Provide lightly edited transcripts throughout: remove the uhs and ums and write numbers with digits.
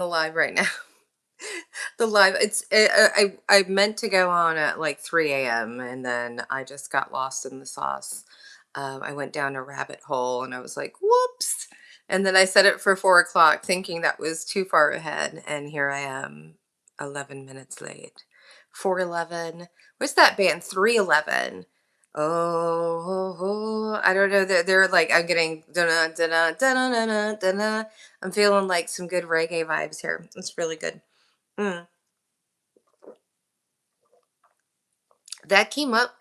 The live right now. The live, I meant to go on at like 3 a.m. and then I just got lost in the sauce. I went down a rabbit hole and I was like, whoops. And then I set it for 4 o'clock thinking that was too far ahead. And here I am 11 minutes late. 4:11. What's that band? 3:11. Oh, I don't know. They're like, I'm getting, dun dun dun dun dun dun dun. I'm feeling like some good reggae vibes here. It's really good. Mm. That came up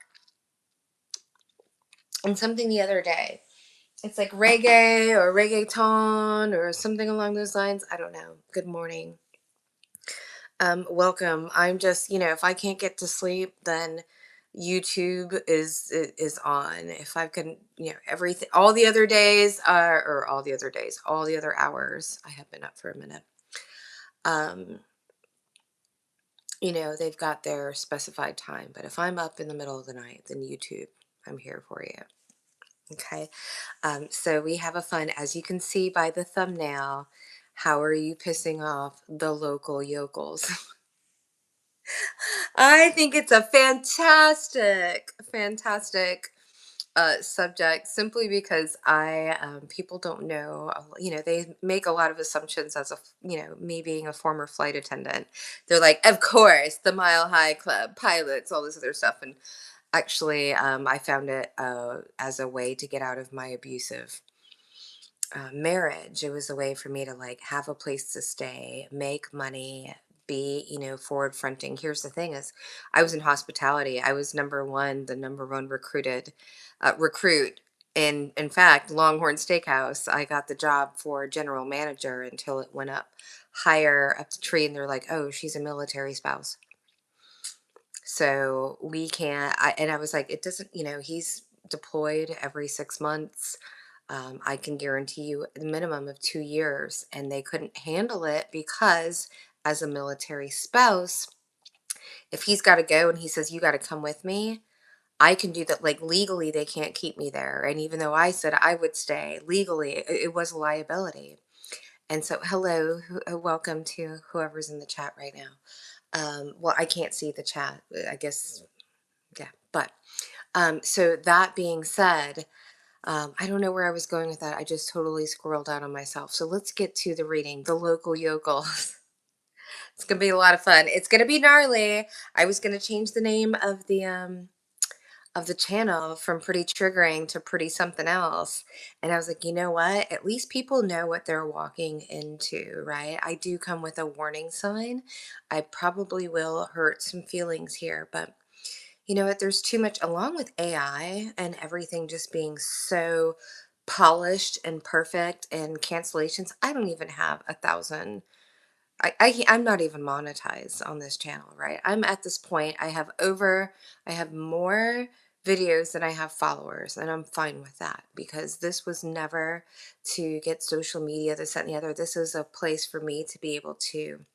in something the other day. It's like reggae or reggaeton or something along those lines. I don't know. Good morning. Welcome. I'm just, if I can't get to sleep, then YouTube is on. If I can, everything, all the other days, or all the other days, all the other hours, I have been up for a minute. Um, they've got their specified time, but if I'm up in the middle of the night, then YouTube, I'm here for you. Okay. So we have a fun, as you can see by the thumbnail, how are you pissing off the local yokels? I think it's a fantastic subject simply because people don't know, they make a lot of assumptions as me being a former flight attendant. They're like, of course, the Mile High Club, pilots, all this other stuff. And actually, I found it as a way to get out of my abusive marriage. It was a way for me to like have a place to stay, make money, be, forward fronting. Here's the thing is I was in hospitality. I was the number one recruit. In fact, Longhorn Steakhouse, I got the job for general manager until it went up higher up the tree and they're like, oh, she's a military spouse. So we can't, and I was like, it doesn't, he's deployed every 6 months. I can guarantee you a minimum of 2 years. And they couldn't handle it because, as a military spouse, if he's got to go and he says, you got to come with me, I can do that. Like legally, they can't keep me there. And even though I said I would stay legally, it was a liability. And so, hello, welcome to whoever's in the chat right now. Well, I can't see the chat. I guess, yeah. But so that being said, I don't know where I was going with that. I just totally squirreled out on myself. So let's get to the reading. The local yokels. It's gonna be a lot of fun. It's gonna be gnarly. I was gonna change the name of the channel from pretty triggering to pretty something else. And I was like, you know what? At least people know what they're walking into, right? I do come with a warning sign. I probably will hurt some feelings here, but you know what? There's too much, along with AI and everything just being so polished and perfect and cancellations. I don't even have 1,000. I'm not even monetized on this channel, right? I'm at this point, I have more videos than I have followers, and I'm fine with that because this was never to get social media, this, that, and the other. This is a place for me to be able to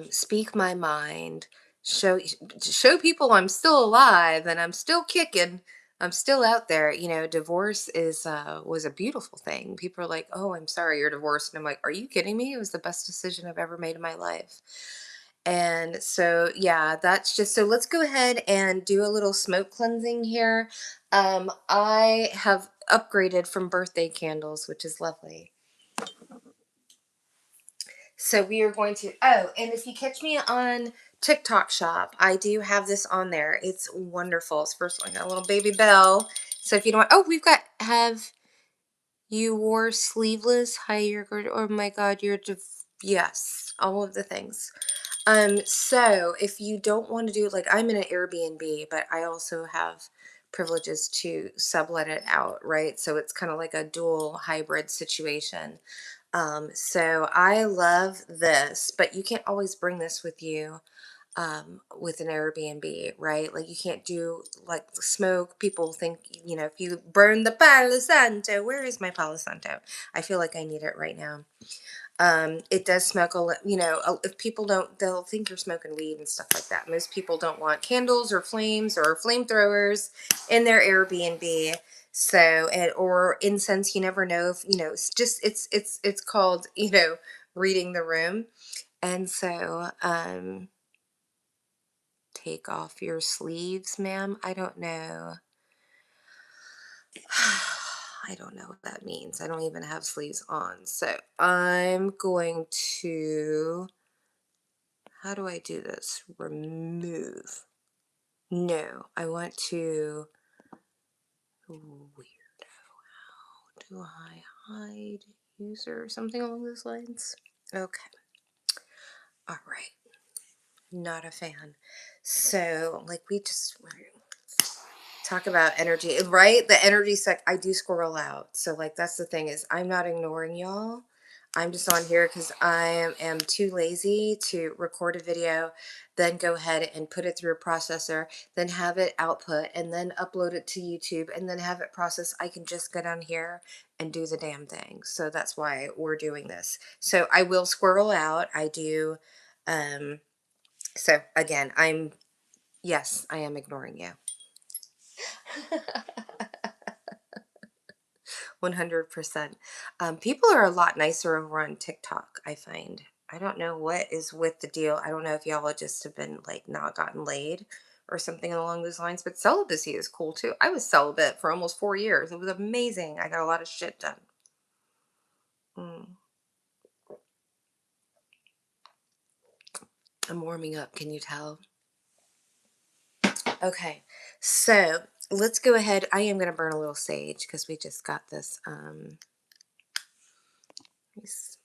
speak my mind, show show people I'm still alive and I'm still kicking. I'm still out there. Divorce is was a beautiful thing. People are like, "Oh, I'm sorry you're divorced," and I'm like, "Are you kidding me? It was the best decision I've ever made in my life." And so, yeah, that's just so. Let's go ahead and do a little smoke cleansing here. I have upgraded from birthday candles, which is lovely. So we are going to, oh, and if you catch me on TikTok shop, I do have this on there. It's wonderful. It's first one, got a little baby bell. So if you don't want, oh, have you wore sleeveless? Hi, you're good. Oh my God, yes, all of the things. So if you don't want to do, like, I'm in an Airbnb, but I also have privileges to sublet it out, right? So it's kind of like a dual hybrid situation. So I love this, but you can't always bring this with you with an Airbnb, right? Like you can't do like smoke. People think, if you burn the Palo Santo, where is my Palo Santo? I feel like I need it right now. It does smoke if people don't, they'll think you're smoking weed and stuff like that. Most people don't want candles or flames or flamethrowers in their Airbnb. So, or incense, you never know if, it's called, reading the room. And so, take off your sleeves, ma'am. I don't know. I don't know what that means. I don't even have sleeves on. So I'm going to, how do I do this? Remove. No, I want to, weird. How do I hide user? Something along those lines. Okay. All right. Not a fan. So, like, we just talk about energy, right? The energy sec. I do squirrel out. So, like, that's the thing is, I'm not ignoring y'all. I'm just on here because I am too lazy to record a video, then go ahead and put it through a processor, then have it output, and then upload it to YouTube, and then have it processed. I can just get on here and do the damn thing. So that's why we're doing this. So I will squirrel out. I do. Um, so again, yes, I am ignoring you. 100%. People are a lot nicer over on TikTok, I find. I don't know what is with the deal. I don't know if y'all just have been like not gotten laid or something along those lines, but celibacy is cool too. I was celibate for almost 4 years. It was amazing. I got a lot of shit done. Mm. I'm warming up. Can you tell? Okay, so let's go ahead. I am going to burn a little sage because we just got this. These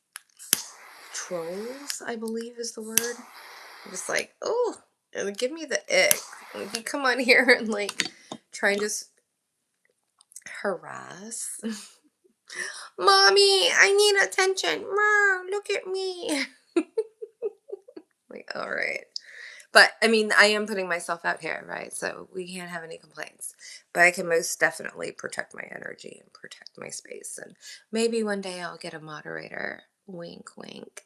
trolls, I believe is the word. I'm just like, oh, give me the ick. Like, you come on here and like try and just harass. Mommy, I need attention. Mom, look at me. Like, all right. But I mean, I am putting myself out here, right? So we can't have any complaints. But I can most definitely protect my energy and protect my space. And maybe one day I'll get a moderator. Wink, wink.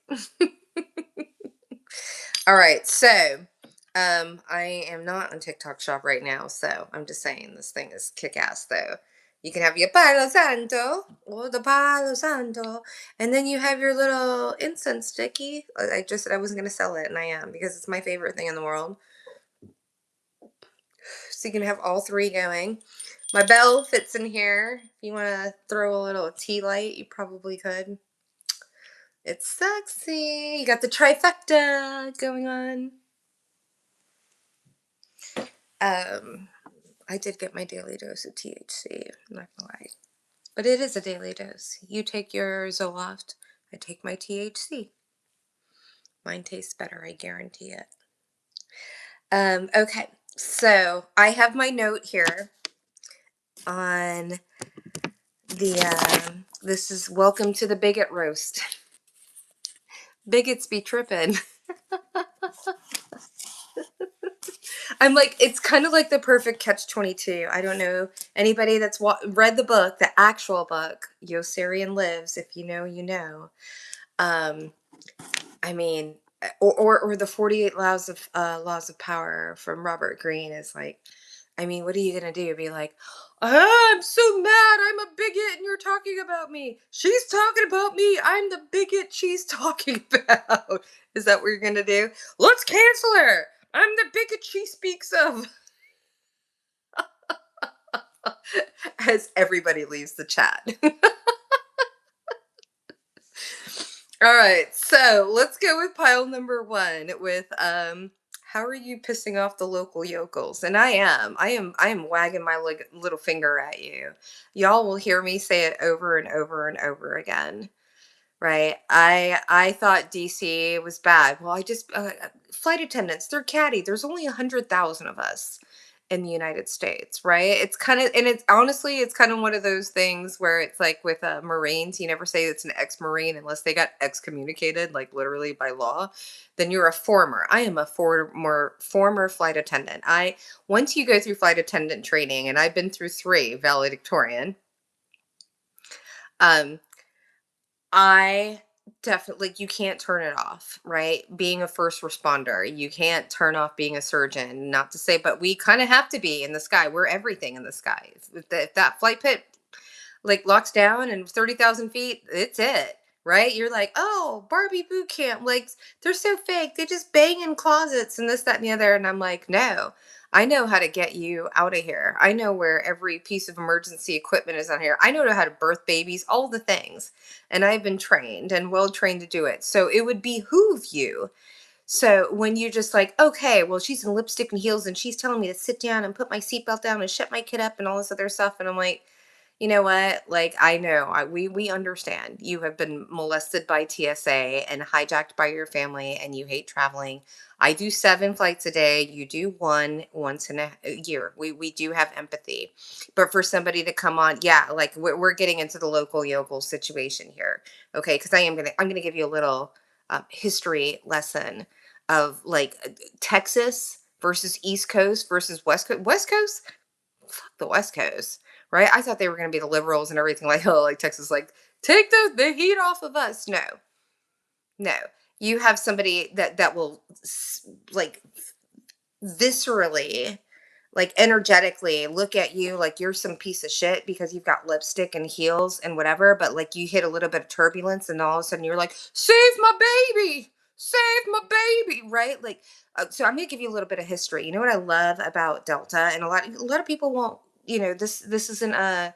All right, so I am not on TikTok shop right now, so I'm just saying this thing is kick ass though. You can have your Palo Santo or the Palo Santo, and then you have your little incense sticky. I just said I wasn't gonna sell it, and I am because it's my favorite thing in the world. So you can have all three going. My bell fits in here. If you want to throw a little tea light, you probably could. It's sexy. You got the trifecta going on. Um, I did get my daily dose of THC, I'm not gonna lie. But it is a daily dose. You take your Zoloft, I take my THC. Mine tastes better, I guarantee it. Okay, so I have my note here on this is welcome to the bigot roast. Bigots be tripping. I'm like, it's kind of like the perfect catch 22. I don't know anybody that's read the book, the actual book, Yossarian Lives. If you know, you know. Um, I mean, or the 48 laws of power from Robert Greene is like, I mean, what are you gonna do? Be like, I'm so mad. I'm a bigot, and you're talking about me. She's talking about me. I'm the bigot she's talking about. Is that what you're gonna do? Let's cancel her. I'm the bigot she speaks of. As everybody leaves the chat. All right, so let's go with pile number one with how are you pissing off the local yokels? And I am wagging my little finger at you. Y'all will hear me say it over and over and over again. Right. I thought DC was bad. Well, I just flight attendants, they're catty. There's only 100,000 of us in the United States, right? It's kind of, and it's honestly, it's kind of one of those things where it's like with Marines, you never say it's an ex-Marine unless they got excommunicated, like literally by law. Then you're a former. I am a former flight attendant. I Once you go through flight attendant training, and I've been through 3 valedictorian. Um, I definitely, you can't turn it off, right? Being a first responder, you can't turn off being a surgeon. Not to say, but we kind of have to be in the sky. We're everything in the sky. If that flight pit like locks down and 30,000 feet, it's it. right? You're like, oh, Barbie boot camp, like they're so fake. They just bang in closets and this, that, and the other. And I'm like, no, I know how to get you out of here. I know where every piece of emergency equipment is on here. I know how to birth babies, all the things. And I've been trained and well trained to do it. So it would behoove you. So when you're just like, okay, well, she's in lipstick and heels and she's telling me to sit down and put my seatbelt down and shut my kid up and all this other stuff. And I'm like, you know what? Like, I know, we understand. You have been molested by TSA and hijacked by your family, and you hate traveling. I do 7 flights a day. You do one once in a year. We do have empathy, but for somebody to come on, yeah, like we're getting into the local yokel situation here, okay? Because I'm gonna give you a little history lesson of like Texas versus East Coast versus West Coast. West Coast, fuck the West Coast, right? I thought they were going to be the liberals and everything, like, oh, like Texas, like, take the heat off of us. No, no. You have somebody that will like viscerally, like energetically look at you like you're some piece of shit because you've got lipstick and heels and whatever, but like you hit a little bit of turbulence and all of a sudden you're like, save my baby, save my baby, right? Like, so I'm gonna give you a little bit of history. You know what I love about Delta, and a lot of people won't. This isn't a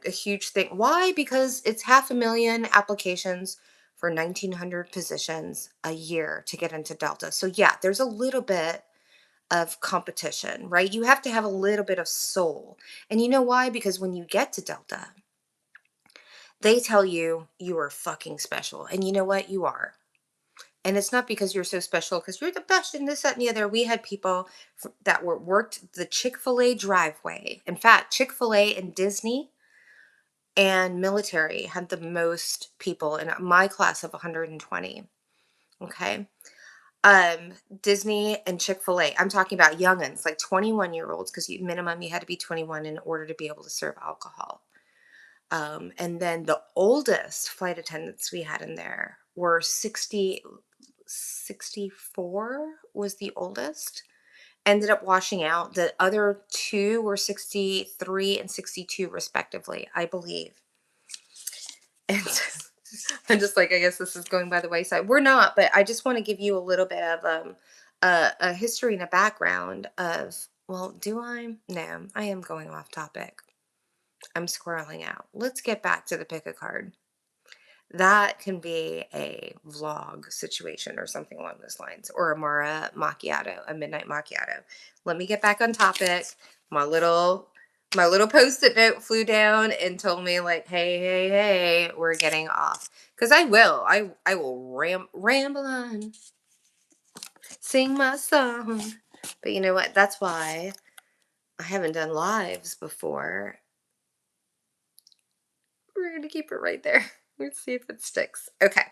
huge thing. Why? Because it's 500,000 applications for 1,900 positions a year to get into Delta. So yeah, there's a little bit of competition, right? You have to have a little bit of soul. And you know why? Because when you get to Delta, they tell you you are fucking special. And you know what? You are. And it's not because you're so special, because you're the best in this, that, and the other. We had people that were worked the Chick-fil-A driveway. In fact, Chick-fil-A and Disney and military had the most people in my class of 120. Okay. um Disney and Chick-fil-A. I'm talking about youngins, like 21-year-olds, because you minimum you had to be 21 in order to be able to serve alcohol. And then the oldest flight attendants we had in there were 60, 64 was the oldest. Ended up washing out. The other two were 63 and 62 respectively, I believe. And I'm just like, I guess this is going by the wayside. We're not, but I just want to give you a little bit of a history and a background of, well, do I? No, I am going off topic. I'm squirreling out. Let's get back to the pick a card. That can be a vlog situation or something along those lines, or a Mara macchiato, a midnight macchiato. Let me get back on topic. My little post-it note flew down and told me like, hey, hey, hey, we're getting off. Because I will ramble on, sing my song. But you know what? That's why I haven't done lives before. We're gonna keep it right there. Let's see if it sticks. Okay.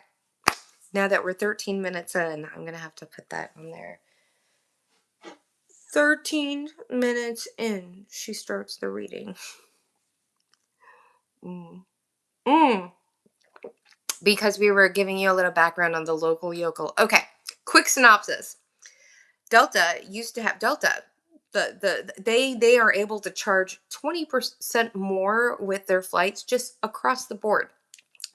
Now that we're 13 minutes in, I'm going to have to put that on there. 13 minutes in, she starts the reading. Mm. Mm. Because we were giving you a little background on the local yokel. Okay, quick synopsis. Delta used to have Delta. They are able to charge 20% more with their flights just across the board,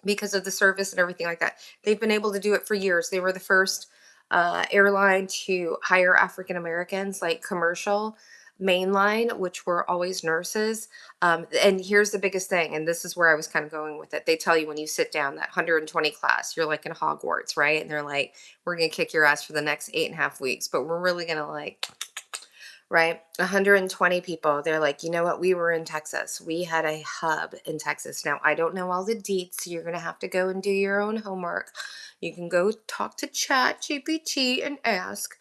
because of the service and everything like that. They've been able to do it for years. They were the first airline to hire African Americans, like commercial mainline, which were always nurses. And here's the biggest thing, and this is where I was kind of going with it. They tell you when you sit down, that 120 class, you're like in Hogwarts, right? And they're like, we're going to kick your ass for the next 8.5 weeks, but we're really going to like, right? 120 people. They're like, you know what? We were in Texas. We had a hub in Texas. Now, I don't know all the deets. So you're going to have to go and do your own homework. You can go talk to Chat GPT and ask.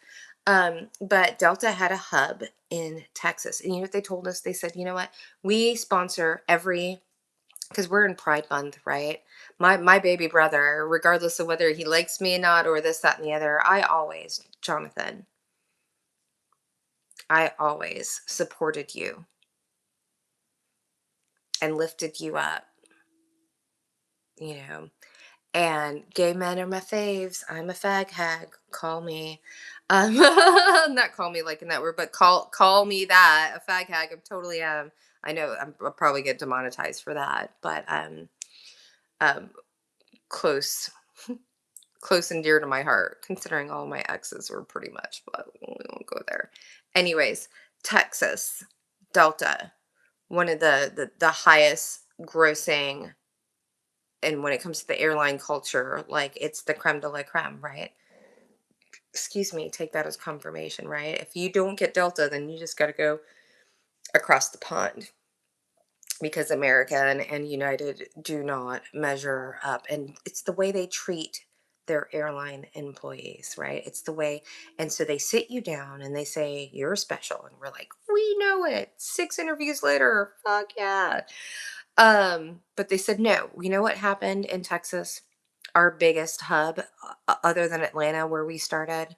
But Delta had a hub in Texas. And you know what they told us? They said, you know what? We sponsor every, because we're in Pride Month, right? My baby brother, regardless of whether he likes me or not, or this, that, and the other, Jonathan, I always supported you and lifted you up, you know. And gay men are my faves. I'm a fag hag. Call me. Not call me like in that word, but call me that. A fag hag. I totally am. I know I'll probably get demonetized for that, but um close, close and dear to my heart, considering all my exes were pretty much, but we won't go there. Anyways, Texas, Delta, one of the highest grossing, and when it comes to the airline culture, like it's the creme de la creme, right? Excuse me, take that as confirmation, right? If you don't get Delta, then you just got to go across the pond, because American and United do not measure up. And it's the way they treat their airline employees, right? It's the way. And so they sit you down and they say, "You're special." And we're like, "We know it." 6 interviews later, fuck yeah. But they said, no, you know what happened in Texas? Our biggest hub, other than Atlanta, where we started,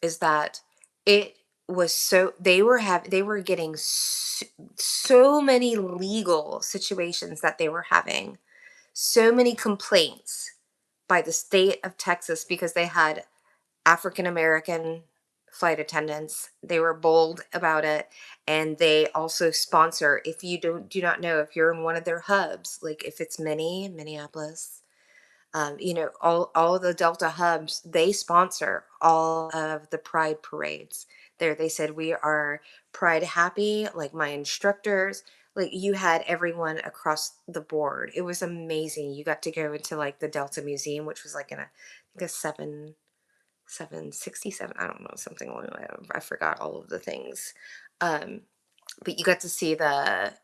is that it was so they were getting so many legal situations that they were having, so many complaints by the state of Texas because they had African American flight attendants. They were bold about it, and they also sponsor. If you do not know, if you're in one of their hubs, like if it's Minneapolis, all the Delta hubs, they sponsor all of the Pride parades. There, they said we are Pride happy. Like my instructors, like you had everyone across the board. It was amazing. You got to go into like the Delta Museum, which was like in a, I think a 767. I don't know, something along the way. I forgot all of the things. Um, but you got to see the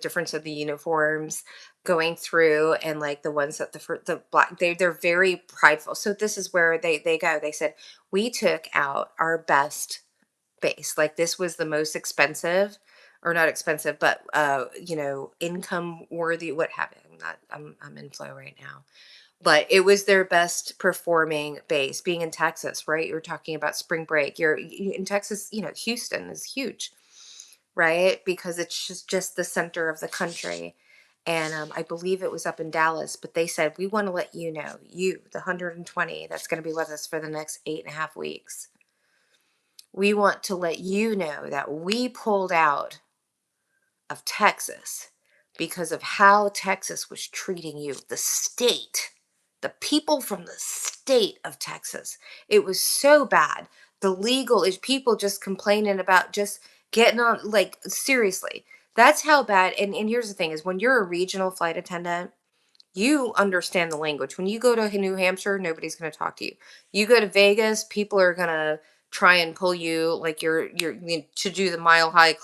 difference of the uniforms going through, and like the ones that the black, they're very prideful. So this is where they go. They said we took out our best base. Like this was the most expensive, or not expensive, but income worthy, what have you. I'm in flow right now, but it was their best performing base. Being in Texas, right? You're talking about spring break. You're in Texas. Houston is huge, right? Because it's just the center of the country. And I believe it was up in Dallas, but they said, we want to let you know, you, the 120 that's going to be with us for the next 8.5 weeks, we want to let you know that we pulled out of Texas because of how Texas was treating you, the state, the people from the state of Texas. It was so bad. The legal is people just complaining about just getting on, like, seriously. That's how bad. And here's the thing is, when you're a regional flight attendant, you understand the language. When you go to New Hampshire, nobody's going to talk to you. You go to Vegas, people are going to try and pull you like to do the mile high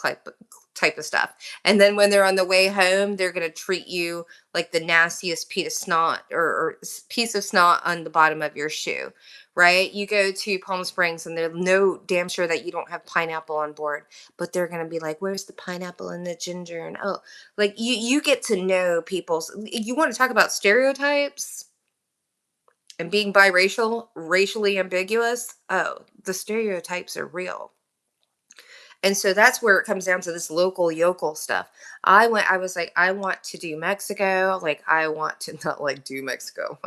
type of stuff. And then when they're on the way home, they're going to treat you like the nastiest piece of snot, or piece of snot on the bottom of your shoe, right? You go to Palm Springs and they're no damn sure that you don't have pineapple on board, but they're going to be like, "Where's the pineapple and the ginger?" And oh, like you get to know people's, you want to talk about stereotypes and being biracial, racially ambiguous. Oh, the stereotypes are real. And so that's where it comes down to this local yokel stuff. I was like, I want to do Mexico. Like, I want to not like do Mexico.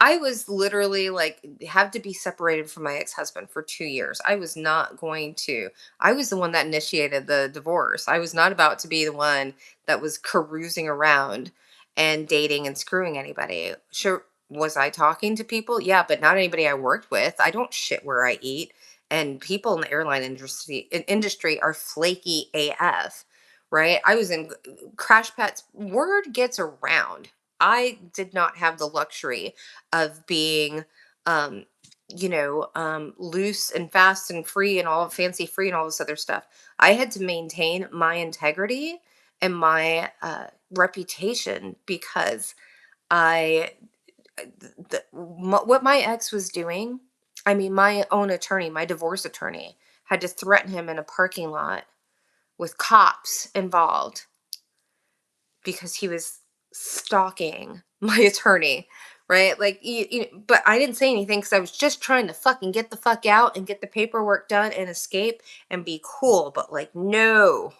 I was literally like, had to be separated from my ex-husband for 2 years. I was not going to, I was the one that initiated the divorce. I was not about to be the one that was carousing around and dating and screwing anybody. Sure, was I talking to people? Yeah, but not anybody I worked with. I don't shit where I eat, and people in the airline industry are flaky AF, right? I was in crash pets. Word gets around. I did not have the luxury of being, um, loose and fast and free and all fancy free and all this other stuff. I had to maintain my integrity and my reputation, because I what my ex was doing, I mean, my own attorney, my divorce attorney, had to threaten him in a parking lot with cops involved because he was stalking my attorney, right? Like, but I didn't say anything because I was just trying to fucking get the fuck out and get the paperwork done and escape and be cool. But like, no,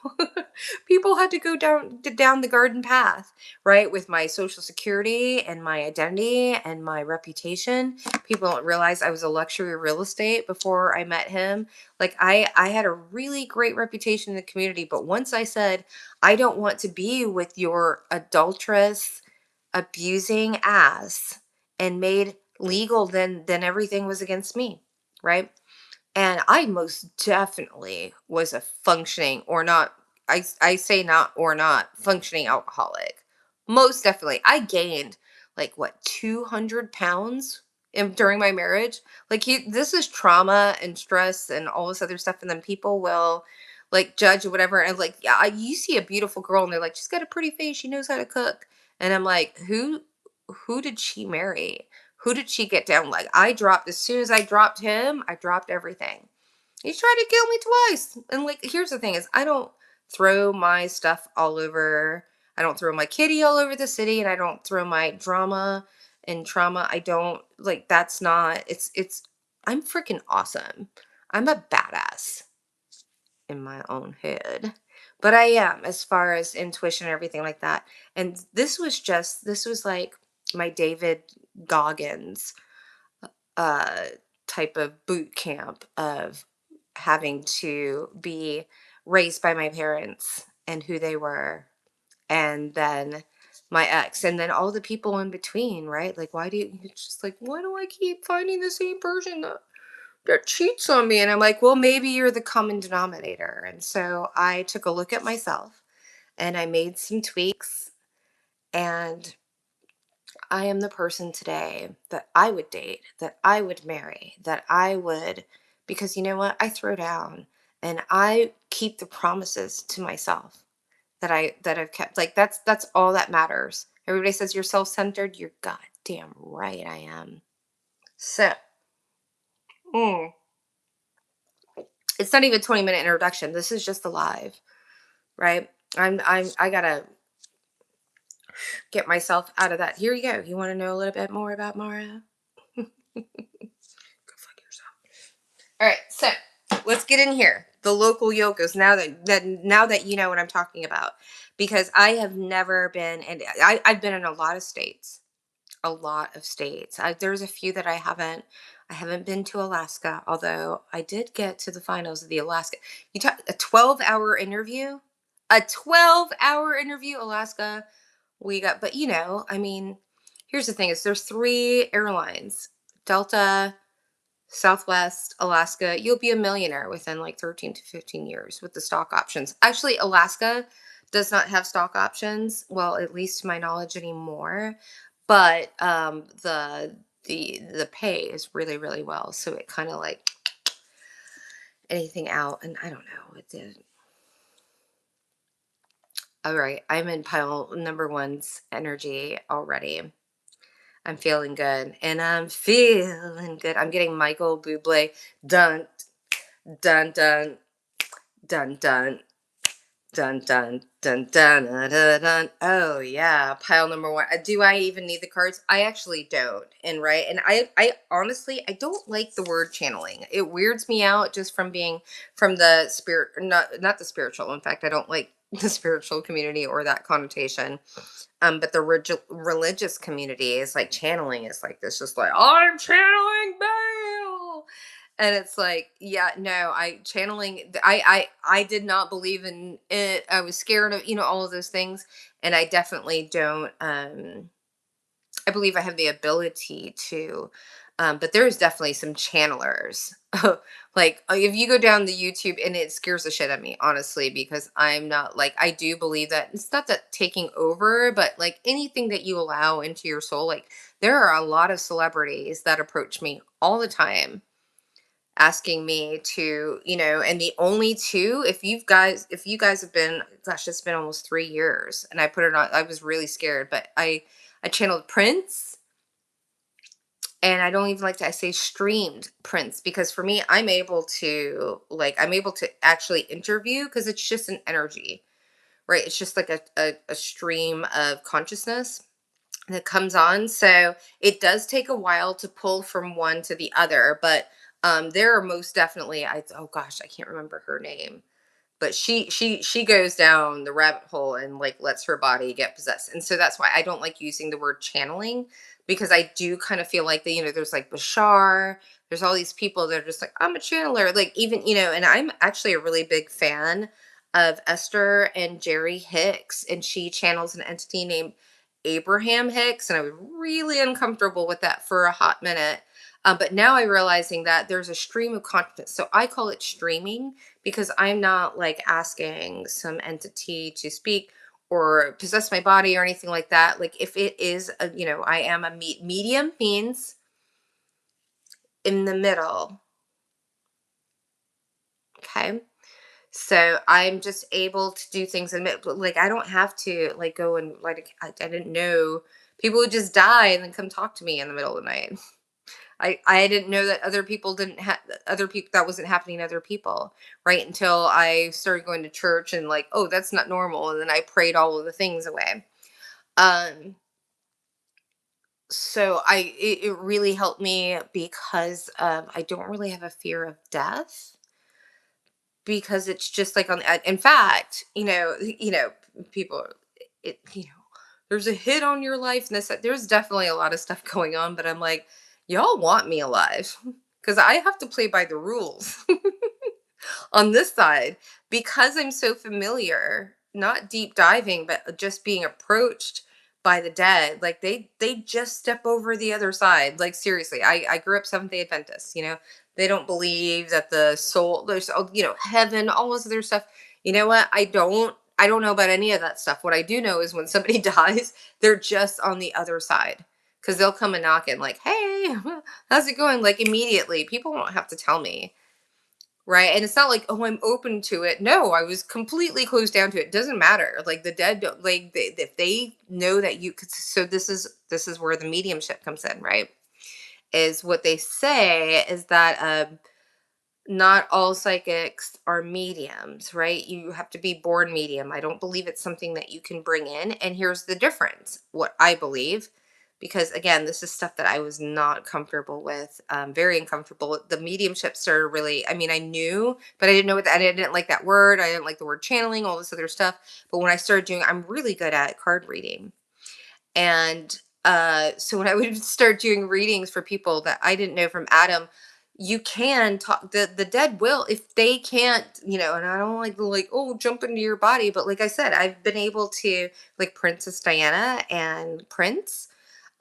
people had to go down the garden path, right? With my social security and my identity and my reputation. People don't realize I was a luxury real estate before I met him. Like, I had a really great reputation in the community, but once I said, I don't want to be with your adulterous, abusing ass and made legal, then everything was against me, right? And I most definitely was a functioning or not, I say not or not functioning alcoholic. Most definitely. I gained like what, 200 pounds during my marriage. Like this is trauma and stress and all this other stuff. And then people will like judge or whatever. And like, yeah, you see a beautiful girl and they're like, she's got a pretty face. She knows how to cook. And I'm like, who did she marry? Who did she get down? Like I dropped, as soon as I dropped him, I dropped everything. He tried to kill me twice. And like, here's the thing is I don't throw my stuff all over. I don't throw my kitty all over the city, and I don't throw my drama and trauma. I don't like, that's not, I'm freaking awesome. I'm a badass in my own head. But I am, as far as intuition and everything like that. And this was like my David Goggins uh type of boot camp of having to be raised by my parents and who they were, and then my ex, and then all the people in between, right? Like why do you, it's just like, why do I keep finding the same person that cheats on me? And I'm like, well, maybe you're the common denominator. And so I took a look at myself and I made some tweaks, and I am the person today that I would date, that I would marry, that I would, because you know what? I throw down and I keep the promises to myself that I've kept. Like that's all that matters. Everybody says you're self-centered. You're goddamn right I am. So, mm, it's not even 20-minute introduction. This is just a live, right? I gotta get myself out of that. Here you go. You want to know a little bit more about Mara? Go fuck yourself. All right, so let's get in here. The local yokos. Now that you know what I'm talking about, because I have never been, and I've been in a lot of states, a lot of states. There's a few that I haven't. I haven't been to Alaska, although I did get to the finals of the Alaska. You talk a 12-hour interview, a 12-hour interview, Alaska. We got, but you know, I mean, here's the thing: is there's three airlines, Delta, Southwest, Alaska. You'll be a millionaire within like 13 to 15 years with the stock options. Actually, Alaska does not have stock options. Well, at least to my knowledge anymore. But the pay is really, really well. So it kind of like anything out. And I don't know. It did. All right. I'm in pile number one's energy already. I'm feeling good. And I'm feeling good. I'm getting Michael Bublé. Dun, dun, dun. Dun dun dun dun dun dun dun dun. Dun. Oh yeah, pile number one. Do I even need the cards? I actually don't. And right, and I honestly I don't like the word channeling. It weirds me out just from being from the spirit, not the spiritual. In fact, I don't like the spiritual community or that connotation. But the religious community is like channeling is like this, just like I'm channeling Baal, and it's like, yeah, no, I channeling. I did not believe in it. I was scared of all of those things, and I definitely don't. I believe I have the ability to, but there's definitely some channelers. Like if you go down the YouTube, and it scares the shit out of me, honestly, because I'm not like, I do believe that it's not that taking over, but like anything that you allow into your soul, like there are a lot of celebrities that approach me all the time asking me to, and the only two, if you guys have been, gosh, it's been almost 3 years, and I put it on, I was really scared, but I channeled Prince, and I don't even like to, I say streamed Prince, because for me, I'm able to actually interview, because it's just an energy, right? It's just like a stream of consciousness that comes on. So it does take a while to pull from one to the other, but there are most definitely, oh gosh, I can't remember her name, but she goes down the rabbit hole and like lets her body get possessed. And so that's why I don't like using the word channeling, because I do kind of feel like that, there's like Bashar, there's all these people that are just like, I'm a channeler, like even, and I'm actually a really big fan of Esther and Jerry Hicks, and she channels an entity named Abraham Hicks, and I was really uncomfortable with that for a hot minute. But now I'm realizing that there's a stream of consciousness. So I call it streaming because I'm not like asking some entity to speak or possess my body or anything like that. Like if it is, I am a medium means in the middle. Okay. So I'm just able to do things and like I don't have to like go and like I didn't know people would just die and then come talk to me in the middle of the night. I didn't know that other people didn't have other people that wasn't happening to other people, right? Until I started going to church and like, oh, that's not normal. And then I prayed all of the things away. Um so it really helped me because I don't really have a fear of death because it's just like in fact, people there's a hit on your life and this there's definitely a lot of stuff going on, but I'm like, y'all want me alive because I have to play by the rules on this side because I'm so familiar, not deep diving, but just being approached by the dead. Like they just step over the other side. Like seriously, I grew up Seventh Day Adventist. They don't believe that the soul there's heaven, all this other stuff. You know what? I don't know about any of that stuff. What I do know is when somebody dies, they're just on the other side because they'll come and knock and like, hey, how's it going? Like immediately, people won't have to tell me. Right. And it's not like, oh, I'm open to it. No, I was completely closed down to it. Doesn't matter. Like the dead don't like if they know that you could so this is where the mediumship comes in, right? Is what they say is that not all psychics are mediums, right? You have to be born medium. I don't believe it's something that you can bring in. And here's the difference what I believe, because again, this is stuff that I was not comfortable with, very uncomfortable. The mediumship started really, I mean, I knew, but I didn't know what I didn't like that word. I didn't like the word channeling, all this other stuff. But when I started doing, I'm really good at card reading. And so when I would start doing readings for people that I didn't know from Adam, you can talk the dead will if they can't, and I don't like oh jump into your body, but like I said, I've been able to like Princess Diana and Prince.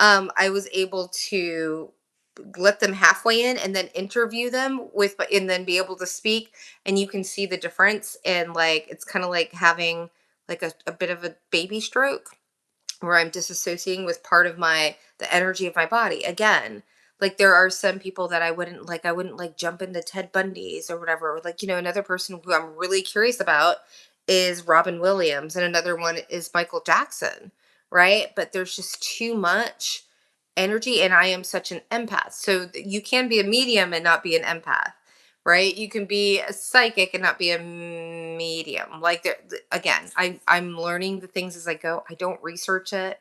I was able to let them halfway in and then interview them and then be able to speak, and you can see the difference, and like it's kind of like having like a bit of a baby stroke where I'm disassociating with part of the energy of my body. Again, like there are some people that I wouldn't like jump into Ted Bundy's or whatever. Or like, another person who I'm really curious about is Robin Williams and another one is Michael Jackson, right? But there's just too much energy and I am such an empath. So you can be a medium and not be an empath, right? You can be a psychic and not be a medium. Like again, I'm learning the things as I go. I don't research it.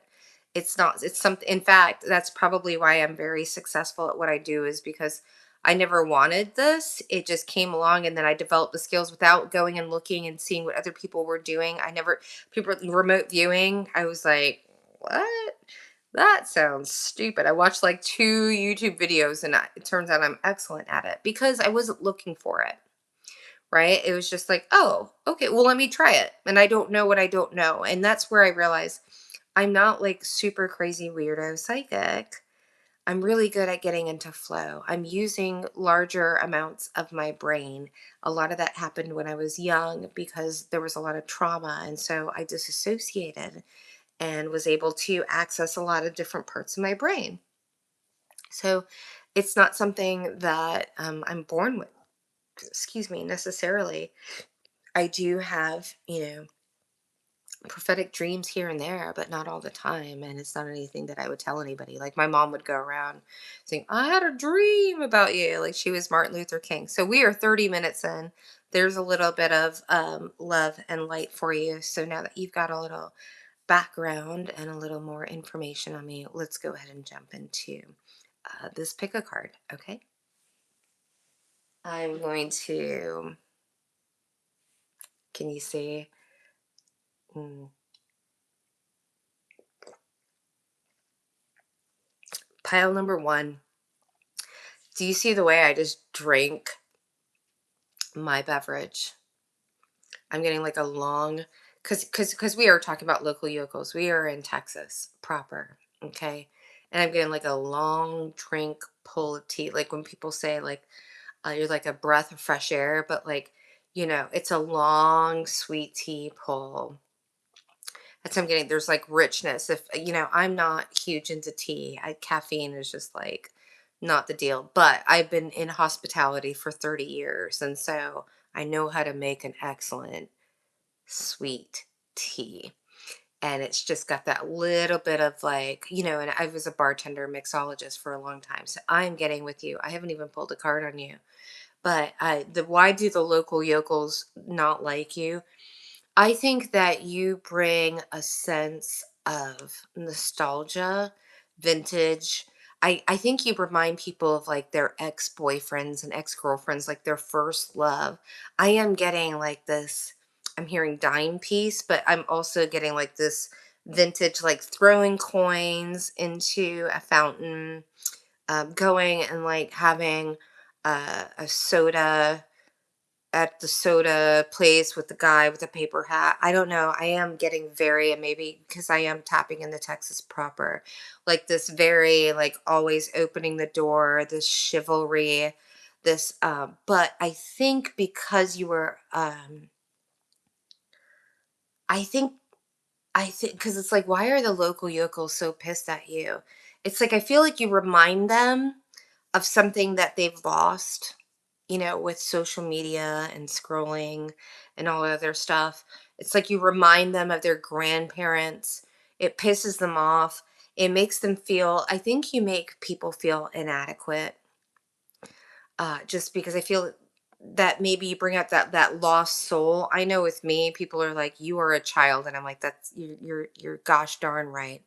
It's not. It's something. In fact, that's probably why I'm very successful at what I do. Is because I never wanted this. It just came along, and then I developed the skills without going and looking and seeing what other people were doing. I never people remote viewing. I was like, what? That sounds stupid. I watched like two YouTube videos and it turns out I'm excellent at it because I wasn't looking for it, right? It was just like, oh, okay, well, let me try it. And I don't know what I don't know. And that's where I realized I'm not like super crazy weirdo psychic. I'm really good at getting into flow. I'm using larger amounts of my brain. A lot of that happened when I was young because there was a lot of trauma. And so I disassociated and was able to access a lot of different parts of my brain. So it's not something that I'm born with, excuse me, necessarily. I do have, prophetic dreams here and there, but not all the time. And it's not anything that I would tell anybody. Like my mom would go around saying, I had a dream about you. Like she was Martin Luther King. So we are 30 minutes in. There's a little bit of love and light for you. So now that you've got a little background and a little more information on me, let's go ahead and jump into this pick a card. Okay. I'm going to, can you see? Mm, pile number one. Do you see the way I just drank my beverage? I'm getting like a long because we are talking about local yokels. We are in Texas proper, okay? And I'm getting like a long drink pull of tea. Like when people say like you're like a breath of fresh air, but like it's a long sweet tea pull. That's what I'm getting. There's like richness. If I'm not huge into tea. Caffeine is just like not the deal. But I've been in hospitality for 30 years, and so I know how to make an excellent sweet tea. And it's just got that little bit of like, and I was a bartender mixologist for a long time. So I'm getting with you. I haven't even pulled a card on you. But why do the local yokels not like you? I think that you bring a sense of nostalgia, vintage. I think you remind people of like their ex-boyfriends and ex-girlfriends, like their first love. I am getting like this, I'm hearing dime piece, but I'm also getting like this vintage, like throwing coins into a fountain, going and like having a soda at the soda place with the guy with the paper hat. I don't know. I am getting very, and maybe because I am tapping into Texas proper, like this very, like always opening the door, this chivalry, this, but I think because you were, I think, because it's like, why are the local yokels so pissed at you? It's like, I feel like you remind them of something that they've lost, with social media and scrolling and all other stuff. It's like you remind them of their grandparents. It pisses them off. It makes them feel, I think you make people feel inadequate, just because I feel that maybe you bring out that lost soul. I know with me, people are like, "You are a child," and I'm like, "That's you're gosh darn right."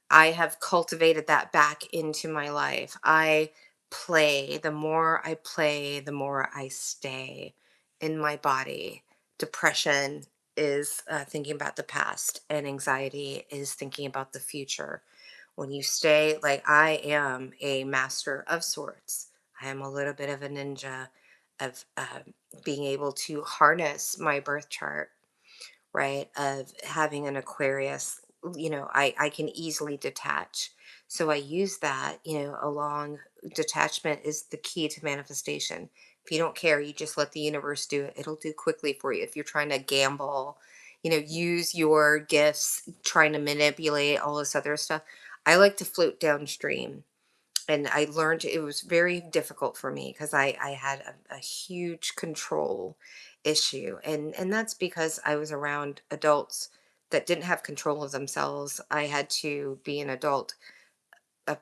I have cultivated that back into my life. I play. The more I play, the more I stay in my body. Depression is thinking about the past, and anxiety is thinking about the future. When you stay, like I am a master of sorts, I am a little bit of a ninja of being able to harness my birth chart, right? Of having an Aquarius, I can easily detach. So I use that, along detachment is the key to manifestation. If you don't care, you just let the universe do it. It'll do quickly for you. If you're trying to gamble, use your gifts, trying to manipulate all this other stuff. I like to float downstream, and I learned it was very difficult for me because I had a huge control issue, and that's because I was around adults that didn't have control of themselves. I had to be an adult, a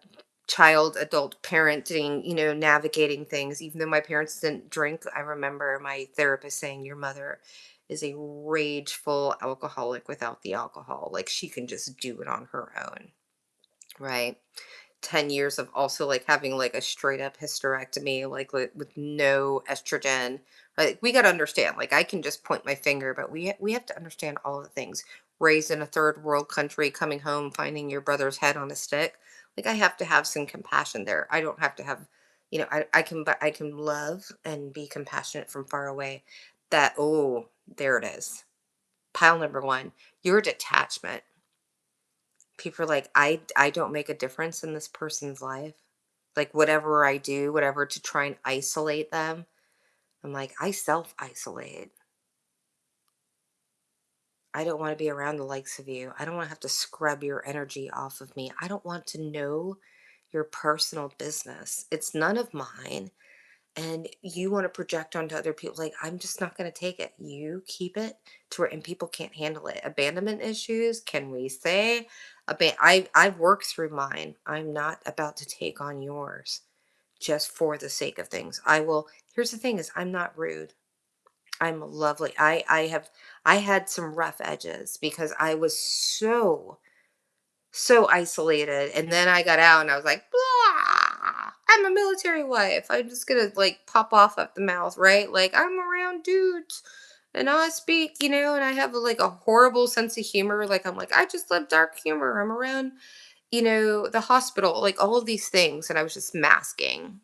child, adult parenting, navigating things. Even though my parents didn't drink, I remember my therapist saying, "Your mother is a rageful alcoholic without the alcohol. Like she can just do it on her own." Right. 10 years of also like having like a straight up hysterectomy, like with no estrogen. Right? We got to understand, like I can just point my finger, but we have to understand all the things. Raised in a third world country, coming home, finding your brother's head on a stick. Like I have to have some compassion there. I don't have to have, I can, but I can love and be compassionate from far away. That, oh, there it is. Pile number one, your detachment. People are like, I don't make a difference in this person's life. Like whatever I do, whatever to try and isolate them. I'm like, I self isolate. I don't want to be around the likes of you. I don't want to have to scrub your energy off of me. I don't want to know your personal business. It's none of mine. And you want to project onto other people. Like, I'm just not going to take it. You keep it to where, and people can't handle it. Abandonment issues, can we say? I've worked through mine. I'm not about to take on yours just for the sake of things. I will. Here's the thing: is I'm not rude. I'm lovely. I had some rough edges because I was so isolated. And then I got out and I was like, blah, I'm a military wife. I'm just gonna like pop off at the mouth, right? Like I'm around dudes and I speak, and I have like a horrible sense of humor. Like I'm like, I just love dark humor. I'm around, the hospital, like all of these things. And I was just masking.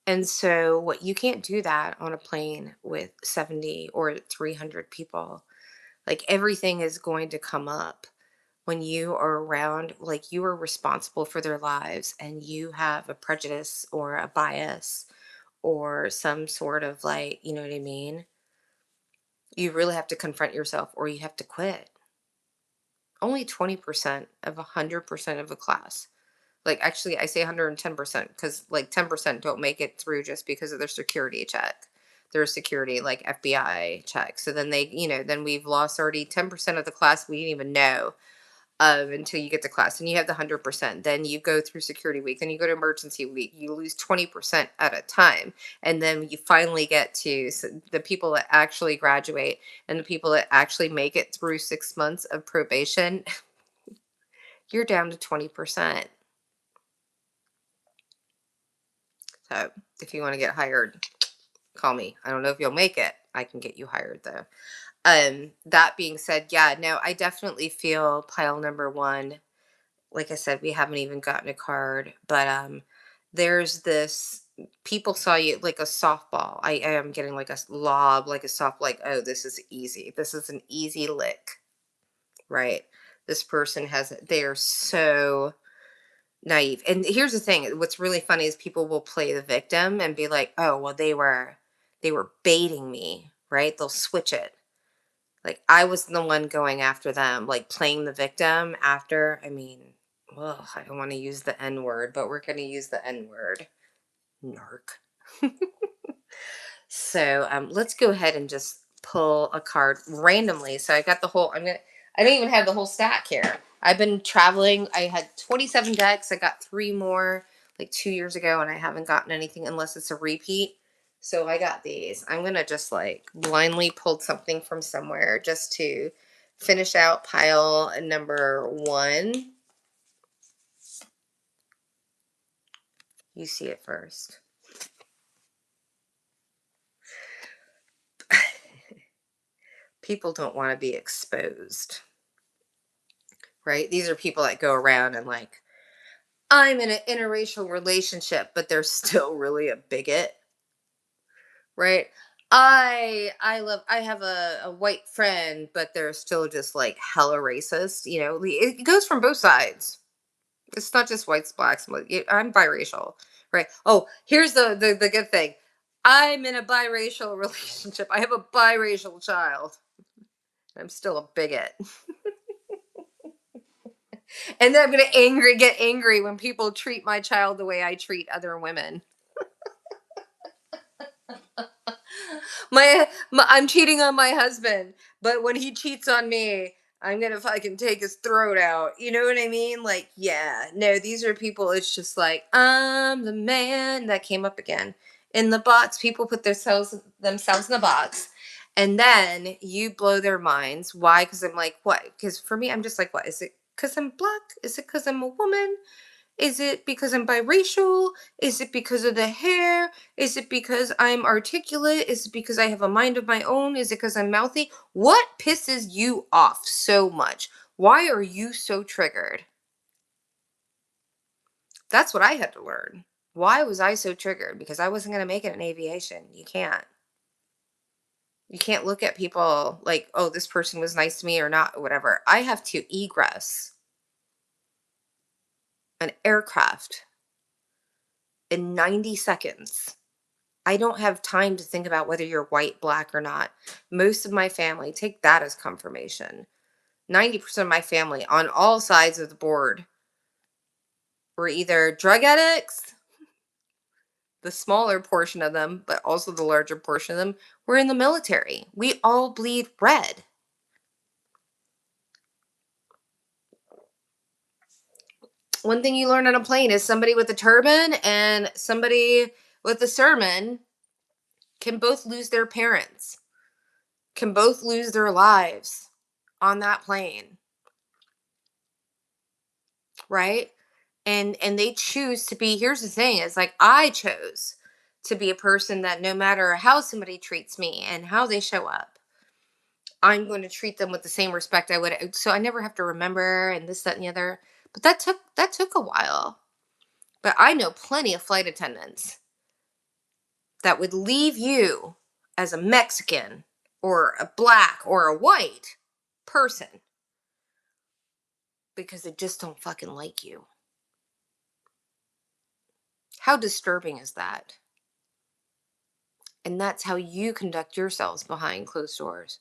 And so what you can't do that on a plane with 70 or 300 people. Like everything is going to come up when you are around, like you are responsible for their lives and you have a prejudice or a bias or some sort of like, you know what I mean? You really have to confront yourself or you have to quit. Only 20% of 100% of a class. Like actually I say 110% because like 10% don't make it through just because of their security check. Their security like FBI check. So then they, then we've lost already 10% of the class we didn't even know of until you get to class. And you have the 100%. Then you go through security week, then you go to emergency week. You lose 20% at a time. And then you finally get to the people that actually graduate and the people that actually make it through 6 months of probation. You're down to 20%. So if you want to get hired, call me. I don't know if you'll make it. I can get you hired though. That being said, yeah, no, I definitely feel pile number one. Like I said, we haven't even gotten a card, but there's this people saw you like a softball. I am getting like a lob, like a soft, like, oh, this is easy. This is an easy lick, right? This person has, they are so naive. And here's the thing, what's really funny is people will play the victim and be like, "Oh, well they were baiting me," right? They'll switch it. Like I was the one going after them, like playing the victim after. I mean, well, I don't want to use the N word, but we're going to use the N word. Narc. So let's go ahead and just pull a card randomly. So I got the whole, I don't even have the whole stack here. I've been traveling. I had 27 decks. I got three more like 2 years ago, and I haven't gotten anything unless it's a repeat. So I got these. I'm going to just like blindly pull something from somewhere just to finish out pile number one. You see it first. People don't want to be exposed, right? These are people that go around and like, I'm in an interracial relationship, but they're still really a bigot, right? I have a white friend, but they're still just like hella racist. It goes from both sides. It's not just whites, blacks. I'm biracial, right? Oh, here's the good thing. I'm in a biracial relationship. I have a biracial child. I'm still a bigot. And then I'm gonna get angry when people treat my child the way I treat other women. I'm cheating on my husband, but when he cheats on me, I'm gonna fucking take his throat out. You know what I mean? Like, yeah, no, these are people. It's just like I'm the man that came up again in the box. People put themselves in the box, and then you blow their minds. Why? Because I'm like, what? Because for me, I'm just like, what is it? Because I'm black? Is it because I'm a woman? Is it because I'm biracial? Is it because of the hair? Is it because I'm articulate? Is it because I have a mind of my own? Is it because I'm mouthy? What pisses you off so much? Why are you so triggered? That's what I had to learn. Why was I so triggered? Because I wasn't going to make it in aviation. You can't. You can't look at people like, oh, this person was nice to me or not, or whatever. I have to egress an aircraft in 90 seconds. I don't have time to think about whether you're white, black, or not. Most of my family, take that as confirmation. 90% of my family on all sides of the board were either drug addicts, the smaller portion of them, but also the larger portion of them were in the military. We all bleed red. One thing you learn on a plane is somebody with a turban and somebody with a sermon can both lose their parents, can both lose their lives on that plane, right? And they choose to be, here's the thing, is like I chose to be a person that no matter how somebody treats me and how they show up, I'm going to treat them with the same respect I would. So I never have to remember and this, that, and the other. But that took a while. But I know plenty of flight attendants that would leave you as a Mexican or a black or a white person because they just don't fucking like you. How disturbing is that? And that's how you conduct yourselves behind closed doors.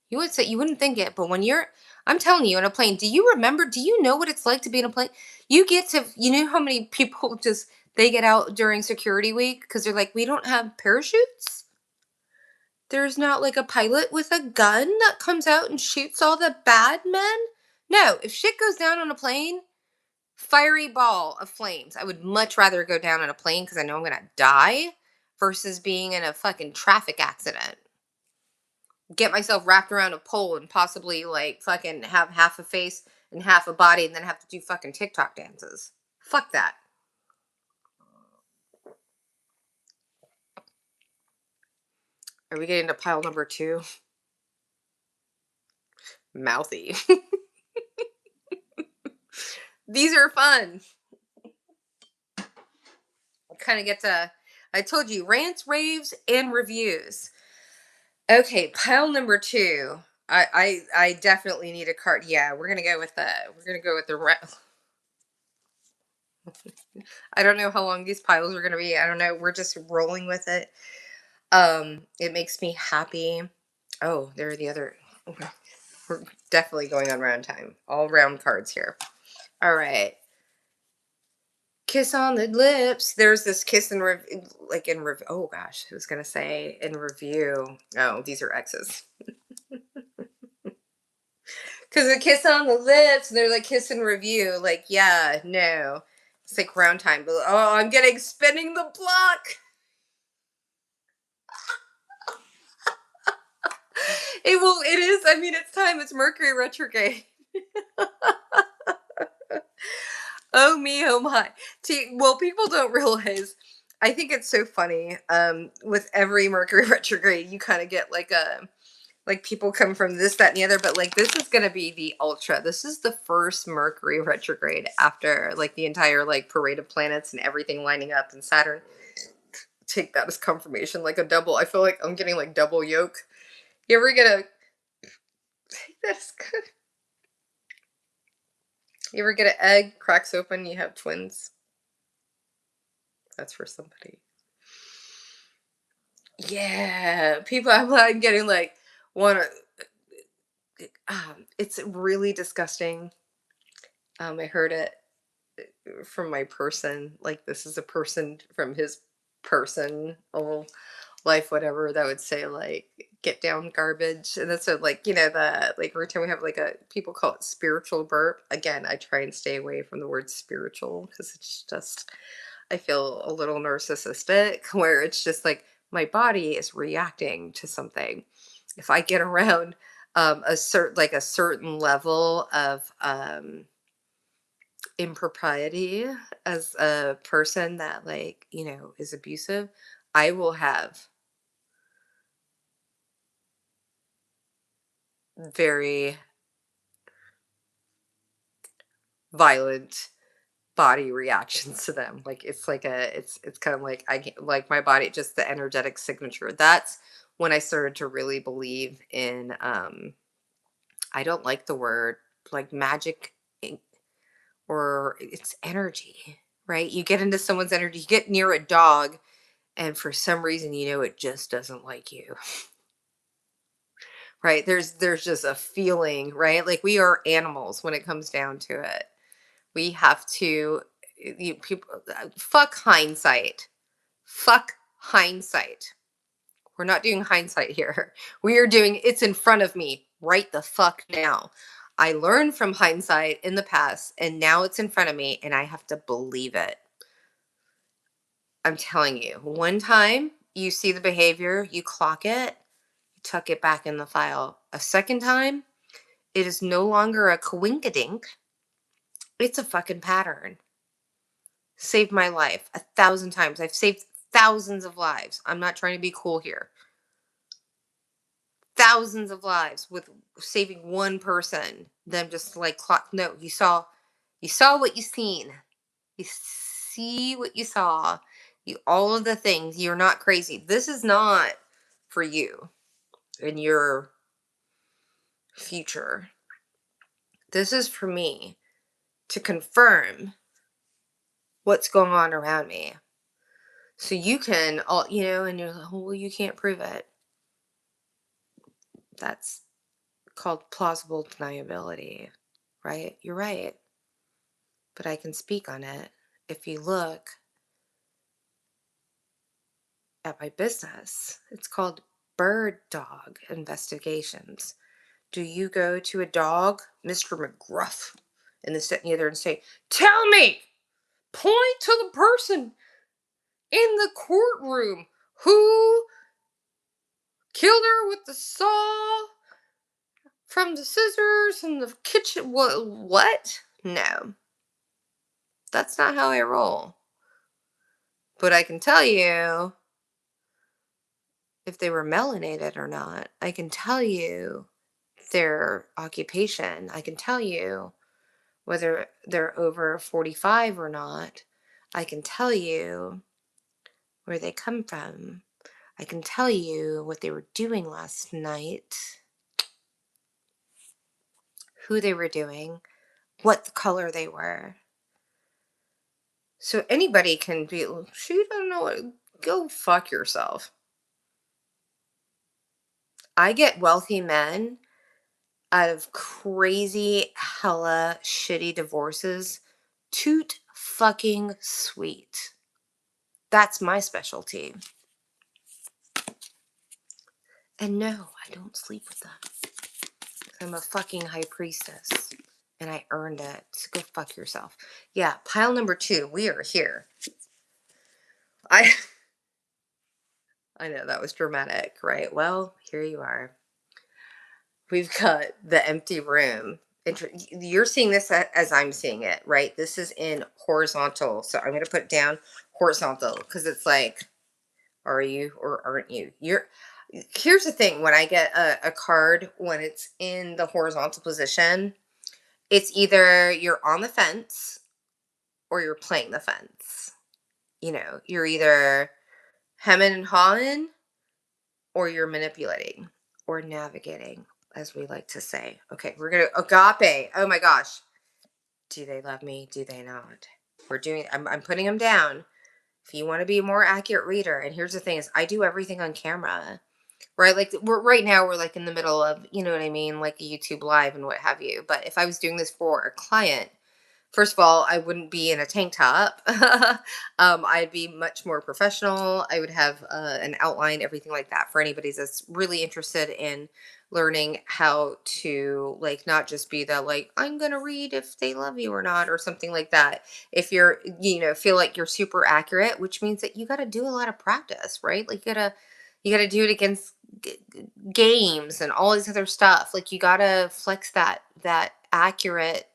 You would say you wouldn't think it, but when you're, I'm telling you, on a plane, do you remember? Do you know what it's like to be in a plane? You get to, you know how many people just they get out during security week because they're like, we don't have parachutes. There's not like a pilot with a gun that comes out and shoots all the bad men. No, if shit goes down on a plane, fiery ball of flames. I would much rather go down on a plane because I know I'm gonna die versus being in a fucking traffic accident. Get myself wrapped around a pole and possibly like fucking have half a face and half a body and then have to do fucking TikTok dances. Fuck that. Are we getting to pile number two? Mouthy. These are fun. I kind of get to, I told you, rants, raves, and reviews. Okay, pile number two. I definitely need a card. Yeah, we're gonna go with the I don't know how long these piles are gonna be. I don't know. We're just rolling with it. It makes me happy. Oh, there are the other. Okay. We're definitely going on round time. All round cards here. All right. Kiss on the lips. There's this kiss in like in oh gosh, I was gonna say in review. Oh, these are X's. Because a kiss on the lips, they're like kiss and review. Like, yeah, no. It's like round time. But, oh, I'm getting spinning the block. It is. I mean, it's time. It's Mercury retrograde. Oh me, oh my. Well, people don't realize. I think it's so funny. With every Mercury retrograde, you kind of get like a like people come from this, that, and the other. But like this is gonna be the ultra. This is the first Mercury retrograde after like the entire like parade of planets and everything lining up and Saturn. Take that as confirmation, like a double. I feel like I'm getting like double yoke. You ever get a take that as good? You ever get an egg cracks open? You have twins. That's for somebody. Yeah, people. I'm getting like one. It's really disgusting. I heard it from my person. Like this is a person from his person, oh life, whatever. That would say like get down garbage, and that's what like the like every time we have like a people call it spiritual burp. Again, I try and stay away from the word spiritual because it's just I feel a little narcissistic where it's just like my body is reacting to something. If I get around a certain level of impropriety as a person that like, is abusive, I will have very violent body reactions to them. Like it's like it's kind of like I can't, like my body just the energetic signature. That's when I started to really believe in I don't like the word like magic or it's energy, right? You get into someone's energy, you get near a dog and for some reason it just doesn't like you. Right? There's just a feeling, right? Like we are animals when it comes down to it. We have to people fuck hindsight. Fuck hindsight. We're not doing hindsight here. We are doing it's in front of me right the fuck now. I learned from hindsight in the past and now it's in front of me and I have to believe it. I'm telling you, one time you see the behavior, you clock it, you tuck it back in the file. A second time, it is no longer a coinkadink, it's a fucking pattern. Saved my life 1,000 times. I've saved thousands of lives. I'm not trying to be cool here. Thousands of lives with saving one person. Them just like clock. No, you saw what you seen. You see what you saw. You all of the things. You're not crazy. This is not for you and your future. This is for me to confirm what's going on around me. So you can all, and you're like, oh, well, you can't prove it. That's called plausible deniability, right? You're right. But I can speak on it. If you look at my business, it's called Bird Dog Investigations. Do you go to a dog, Mr. McGruff, and then sit near there and say, tell me, point to the person in the courtroom who killed her with the saw from the scissors in the kitchen? What? No, that's not how I roll. But I can tell you if they were melanated or not. I can tell you their occupation. I can tell you whether they're over 45 or not. I can tell you where they come from. I can tell you what they were doing last night, who they were doing, what the color they were. So anybody can be, she don't know what, go fuck yourself. I get wealthy men out of crazy, hella shitty divorces. Toot fucking sweet. That's my specialty. And no, I don't sleep with them. I'm a fucking high priestess. And I earned it. So go fuck yourself. Yeah, pile number 2. We are here. I I know that was dramatic, right? Well, here you are. We've got the empty room. You're seeing this as I'm seeing it, right? This is in horizontal. So I'm going to put down horizontal because it's like, are you or aren't you? Here's the thing. When I get a card, when it's in the horizontal position, it's either you're on the fence or you're playing the fence. You're either hemming and hawing or you're manipulating or navigating, as we like to say. Okay, we're going to agape. Oh my gosh. Do they love me? Do they not? I'm putting them down. If you want to be a more accurate reader, and here's the thing is I do everything on camera, right? Like right now we're like in the middle of, you know what I mean? Like a YouTube live and what have you. But if I was doing this for a client, first of all, I wouldn't be in a tank top. I'd be much more professional. I would have an outline, everything like that for anybody that's really interested in learning how to like not just be the like I'm gonna read if they love you or not or something like that. If you're feel like you're super accurate, which means that you got to do a lot of practice, right? Like you gotta do it against games and all this other stuff. Like you gotta flex that accurate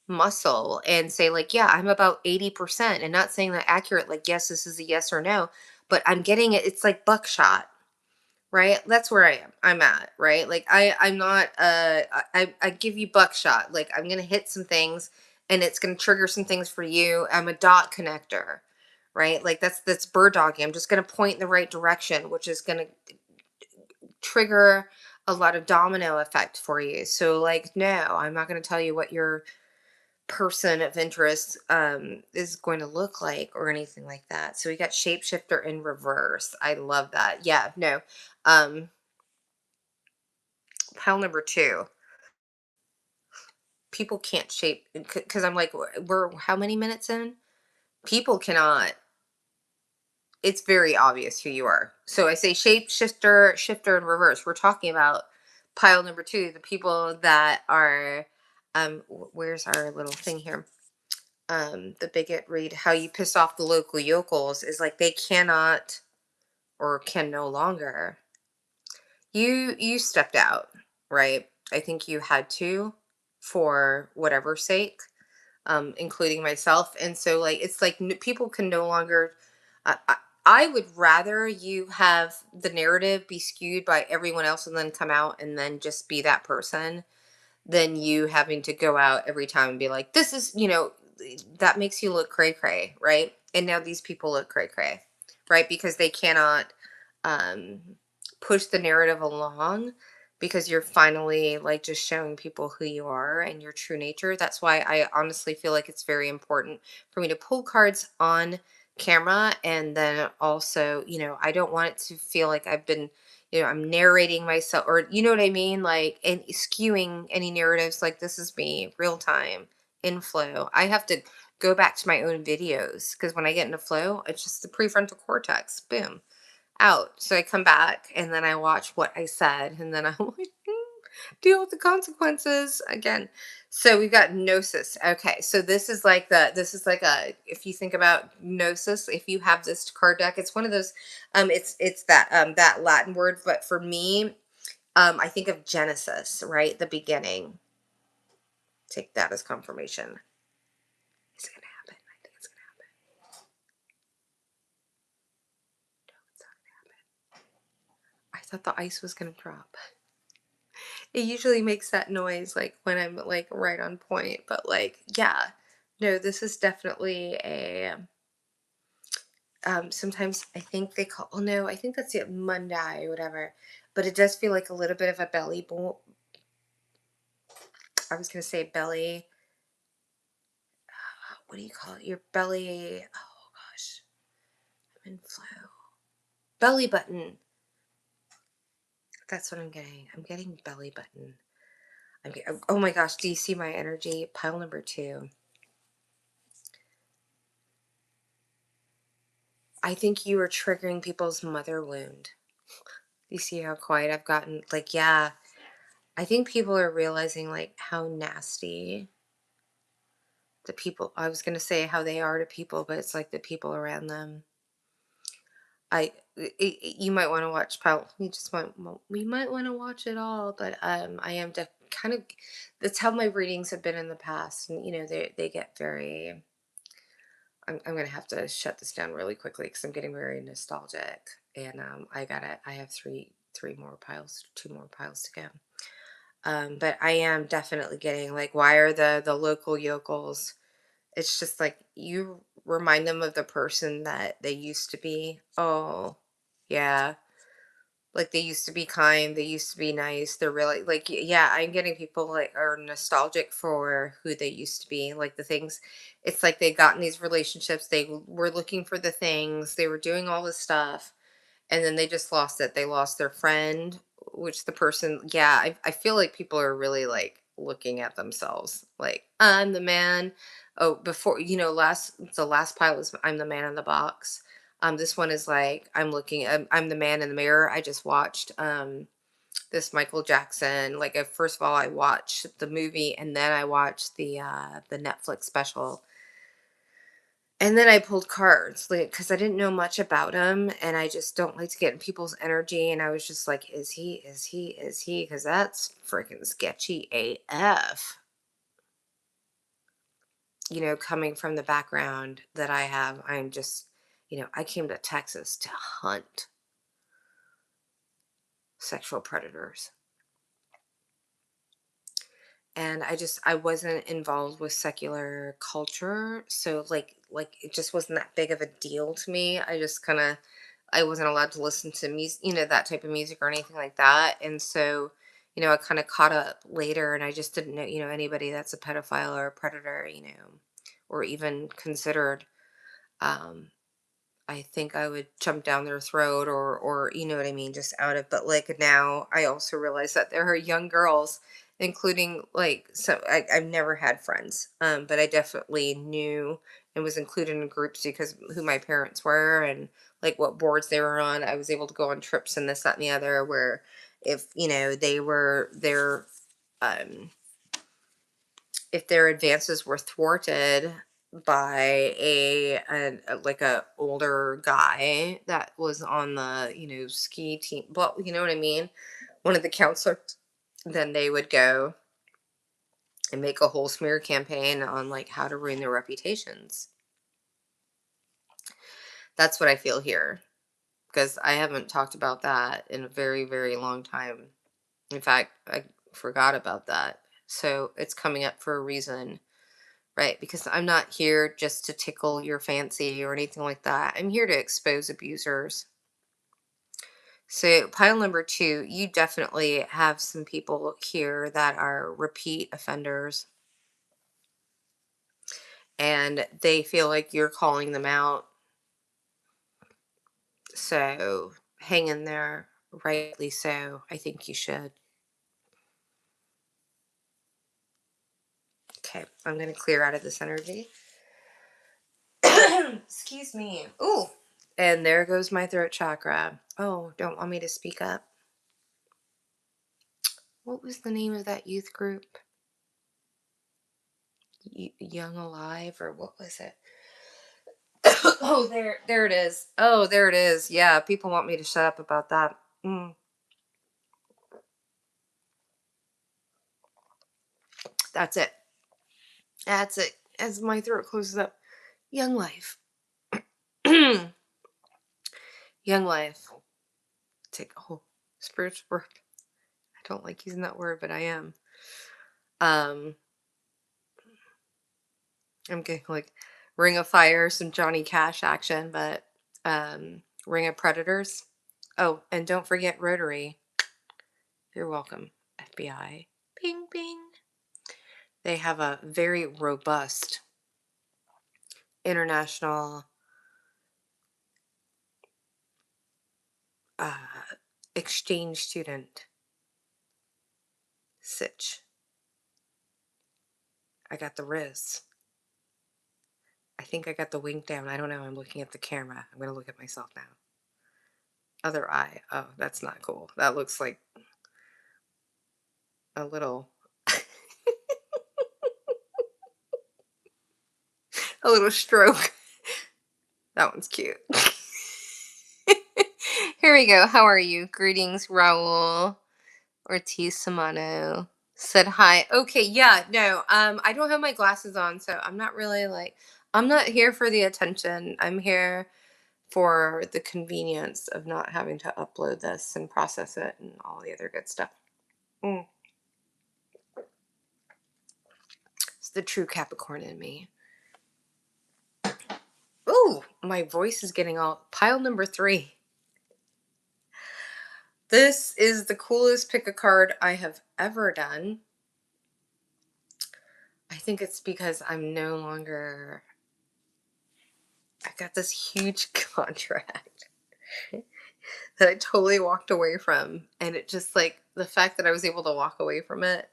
muscle and say like, yeah, I'm about 80%, and not saying that accurate like yes, this is a yes or no, but I'm getting it. It's like buckshot, right? That's where I'm at, right? Like I'm not I give you buckshot. Like I'm gonna hit some things and it's gonna trigger some things for you. I'm a dot connector, right? Like that's bird dogging. I'm just gonna point in the right direction, which is gonna trigger a lot of domino effect for you. So like no, I'm not gonna tell you what your person of interest is going to look like or anything like that. So we got shapeshifter in reverse. I love that. Yeah, no. um Pile number 2. People can't shape because I'm like we're how many minutes in? People cannot. It's very obvious who you are. So I say shapeshifter, shifter in reverse. We're talking about pile number 2, the people that are where's our little thing here? The bigot read how you piss off the local yokels is like they cannot or can no longer. You stepped out, right? I think you had to for whatever sake, including myself. And so like it's like people can no longer. I would rather you have the narrative be skewed by everyone else and then come out and then just be that person than you having to go out every time and be like, this is, that makes you look cray cray, right? And now these people look cray cray, right? Because they cannot um, push the narrative along because you're finally like just showing people who you are and your true nature. That's why I honestly feel like it's very important for me to pull cards on camera. And then also, I don't want it to feel like I've been, I'm narrating myself, or you know what I mean? Like, and skewing any narratives, like this is me, real time, in flow. I have to go back to my own videos because when I get into flow, it's just the prefrontal cortex, boom, out. So I come back and then I watch what I said, and then I'm like, deal with the consequences again. So we've got gnosis. Okay, so this is like a, if you think about gnosis, if you have this card deck, it's one of those. It's that that Latin word, but for me, I think of Genesis, right, the beginning. Take that as confirmation. Is it gonna happen? I think it's gonna happen. No, it's not gonna happen. I thought the ice was gonna drop. It usually makes that noise like when I'm like right on point, but like, yeah, no, this is definitely a sometimes I think they call, oh no, I think that's it, Monday or whatever, but it does feel like a little bit of a belly I was gonna say belly, what do you call it, your belly, oh gosh, I'm in flow, belly button. That's what I'm getting belly button. Oh my gosh, do you see my energy? Pile number two. I think you are triggering people's mother wound. You see how quiet I've gotten? Like, yeah, I think people are realizing like how nasty the people, I was going to say how they are to people, but it's like the people around them. You might want to watch, you just might, we might want to watch it all, but I am kind of, that's how my readings have been in the past. And, they get very, I'm going to have to shut this down really quickly because I'm getting very nostalgic. And I have three more piles, two more piles to go. But I am definitely getting like, why are the local yokels? It's just like you remind them of the person that they used to be. Oh, yeah. Like they used to be kind, they used to be nice. They're really like, yeah, I'm getting people like are nostalgic for who they used to be. Like the things, it's like they got in these relationships, they were looking for the things, they were doing all this stuff, and then they just lost it. They lost their friend, which the person, yeah, I feel like people are really like looking at themselves like, I'm the man. Oh, before, the last pile is I'm the man in the box. This one is like I'm the man in the mirror. I just watched this Michael Jackson. Like, first of all, I watched the movie and then I watched the Netflix special, and then I pulled cards, like, because I didn't know much about him, and I just don't like to get in people's energy. And I was just like, is he? Is he? Is he? Because that's freaking sketchy AF. Coming from the background that I have, I'm just, I came to Texas to hunt sexual predators. And I wasn't involved with secular culture, so like it just wasn't that big of a deal to me. I just kind of, I wasn't allowed to listen to music, that type of music or anything like that. And so, I kind of caught up later, and I just didn't know, anybody that's a pedophile or a predator, or even considered. um I think I would jump down their throat, or you know what I mean, just out of, but like now I also realize that there are young girls, including like, so I've never had friends, but I definitely knew and was included in groups because who my parents were and like what boards they were on. I was able to go on trips and this, that, and the other, where if they were there, um if their advances were thwarted by like a older guy that was on the ski team, well, you know what I mean, one of the counselors, then they would go and make a whole smear campaign on like how to ruin their reputations. That's what I feel here, because I haven't talked about that in a very, very long time. In fact, I forgot about that, so it's coming up for a reason. Right, because I'm not here just to tickle your fancy or anything like that. I'm here to expose abusers. So, pile number two, you definitely have some people here that are repeat offenders and they feel like you're calling them out. So, hang in there, rightly so. I think you should. Okay, I'm going to clear out of this energy. Excuse me. Ooh. And there goes my throat chakra. Oh, don't want me to speak up. What was the name of that youth group? Young Alive, or what was it? Oh, there it is. Oh, there it is. Yeah, people want me to shut up about that. Mm, that's it. That's it. As my throat closes up. Young Life. Young Life. Take a whole spiritual word. I don't like using that word, but I am. Um, I'm getting like Ring of Fire, some Johnny Cash action, but Ring of Predators. Oh, and don't forget Rotary. You're welcome, FBI. Bing, bing. They have a very robust international uh, exchange student sitch. I got the Riz. I think I got the wink down. I don't know. I'm looking at the camera. I'm going to look at myself now. Other eye. Oh, that's not cool. That looks like a little a little stroke. That one's cute. Here we go. How are you? Greetings, Raul Ortiz Samano. Said hi. Okay, yeah, no. I don't have my glasses on, so I'm not really like I'm not here for the attention. I'm here for the convenience of not having to upload this and process it and all the other good stuff. Mm. It's the true Capricorn in me. Ooh, my voice is getting all pile number three. This is the coolest pick a card I have ever done. I think it's because I'm no longer, I got this huge contract that I totally walked away from. And it just like the fact that I was able to walk away from it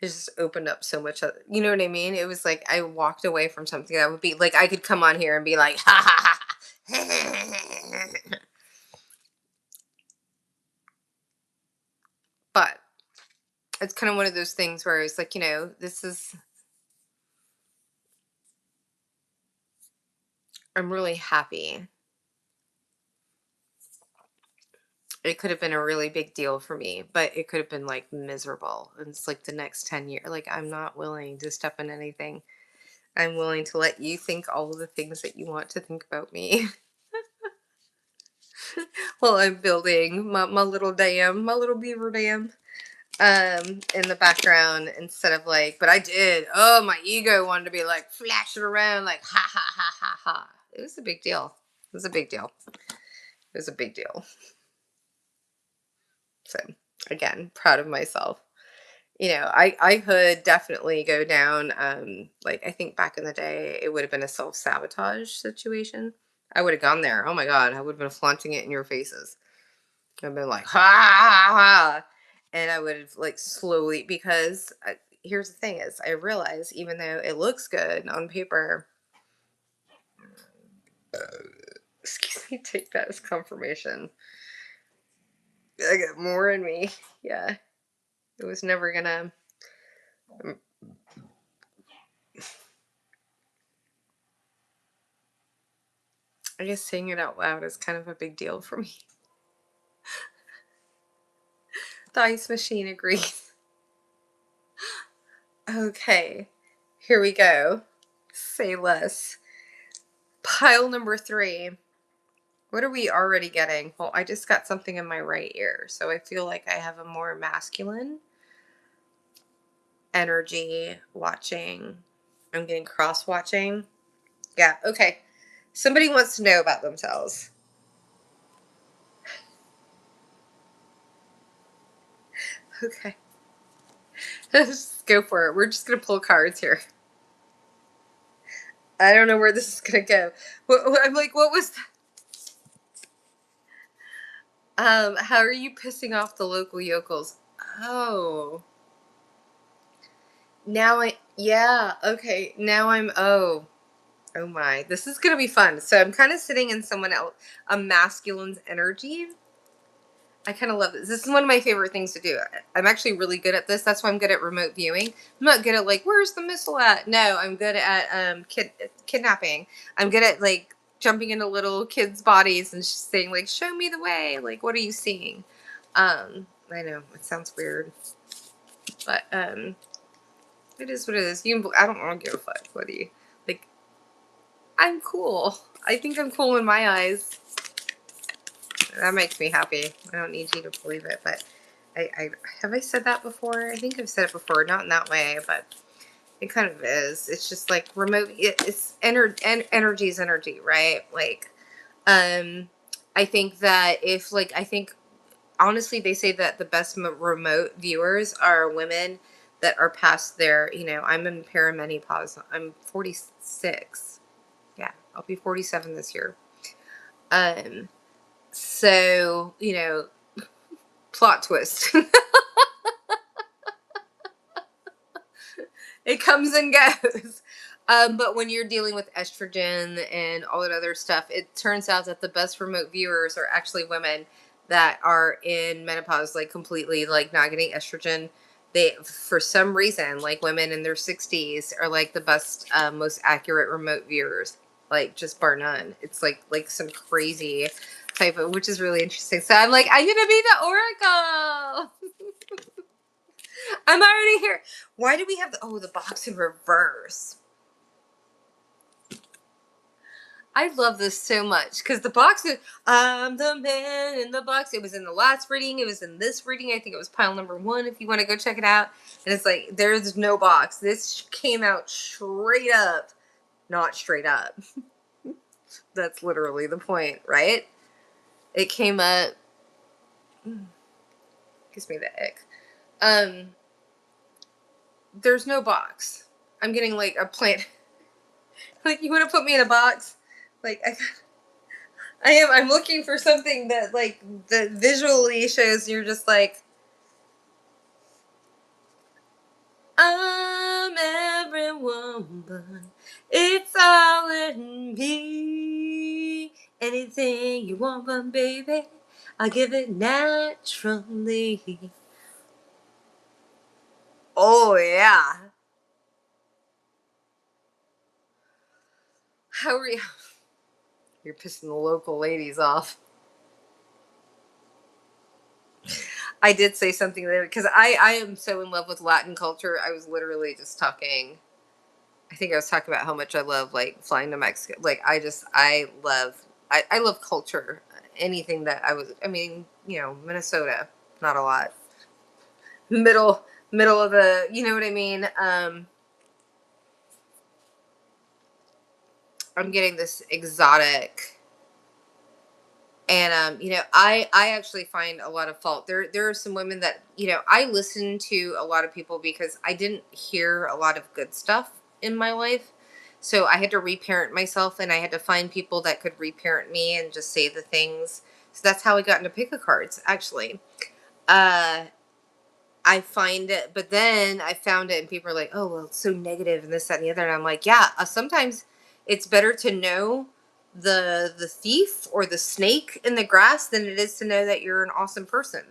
has just opened up so much. You know what I mean? It was like I walked away from something that would be like I could come on here and be like, ha ha ha. But it's kind of one of those things where it's like, this is, I'm really happy. It could have been a really big deal for me, but it could have been like miserable. And it's like the next 10 years, like I'm not willing to step in anything. I'm willing to let you think all of the things that you want to think about me while I'm building my little dam, my little beaver dam in the background instead of like, but I did. Oh, my ego wanted to be like flashing around like ha ha ha ha ha. It was a big deal. It was a big deal. It was a big deal. So again, proud of myself. I could definitely go down like I think back in the day it would have been a self-sabotage situation. I would have gone there. Oh my god, I would have been flaunting it in your faces. I've been like ha ha ha, and I would have like slowly because here's the thing is I realize even though it looks good on paper, excuse me, take that as confirmation. I got more in me. Yeah, it was never gonna. I guess saying it out loud is kind of a big deal for me. The ice machine agrees. Okay, here we go. Say less. Pile number three. What are we already getting? Well, I just got something in my right ear, so I feel like I have a more masculine energy watching. I'm getting cross watching. Yeah, okay. Somebody wants to know about themselves. Okay. Let's go for it. We're just gonna pull cards here. I don't know where this is gonna go. I'm like, what was that? How are you pissing off the local yokels? Oh. Now yeah, okay. Now oh my. This is gonna be fun. So I'm kind of sitting in someone else, a masculine's energy. I kind of love this. This is one of my favorite things to do. I'm actually really good at this. That's why I'm good at remote viewing. I'm not good at like, where's the missile at? No, I'm good at kidnapping. I'm good at like jumping into little kids' bodies and saying like, show me the way. Like, what are you seeing? I know it sounds weird, but it is what it is. I don't want to give a fuck. What do you like? I'm cool. I think I'm cool in my eyes. That makes me happy. I don't need you to believe it, but I have I said that before? I think I've said it before, not in that way, but it kind of is. It's just like remote. Energy is energy, right? Like, um, I think that if like I think honestly, they say that the best remote viewers are women that are past their. I'm in perimenopause. I'm 46. Yeah, I'll be 47 this year. Um, so plot twist. It comes and goes. But when you're dealing with estrogen and all that other stuff, it turns out that the best remote viewers are actually women that are in menopause, like completely like not getting estrogen. They, for some reason, like women in their 60s are like the best, most accurate remote viewers, like just bar none. It's like some crazy type of, which is really interesting. So I'm like, I'm gonna be the oracle. I'm already here. Why do we have the box in reverse? I love this so much because the box is I'm the man in the box. It was in the last reading. It was in this reading. I think it was pile number 1 if you want to go check it out. And it's like there's no box. This came out straight up, not straight up. That's literally the point, right? It came up. Gives me the ick. Um, there's no box. I'm getting like a plant. Like, you want to put me in a box? Like, I'm looking for something that, like, that visually shows you're just like, I'm every woman. It's all in me. Anything you want, but baby, I'll give it naturally. Oh, yeah. How are you? You're pissing the local ladies off. I did say something there because I am so in love with Latin culture. I was literally just talking. I think I was talking about how much I love like flying to Mexico. Like I love culture. Anything that I mean, Minnesota, not a lot. Middle middle of the, you know what I mean? I'm getting this exotic. And I actually find a lot of fault. There are some women that, I listen to a lot of people because I didn't hear a lot of good stuff in my life. So I had to reparent myself and I had to find people that could reparent me and just say the things. So that's how I got into pick a cards, actually. Uh I find it, but then I found it and people are like, oh, well, it's so negative and this, that, and the other. And I'm like, yeah, sometimes it's better to know the thief or the snake in the grass than it is to know that you're an awesome person.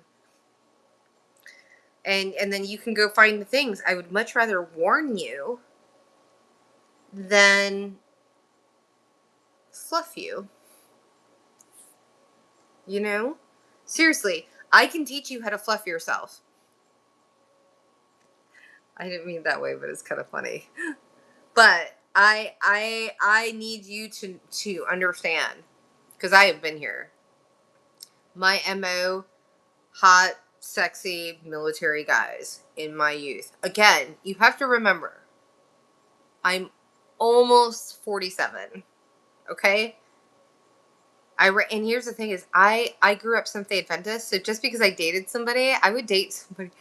And then you can go find the things. I would much rather warn you than fluff you, you know? Seriously, I can teach you how to fluff yourself. I didn't mean that way, but it's kind of funny. But I need you to understand because I have been here. My MO, hot, sexy military guys in my youth. Again, you have to remember, I'm almost 47. Okay? And here's the thing is I grew up Seventh Day Adventist, so just because I dated somebody, I would date somebody.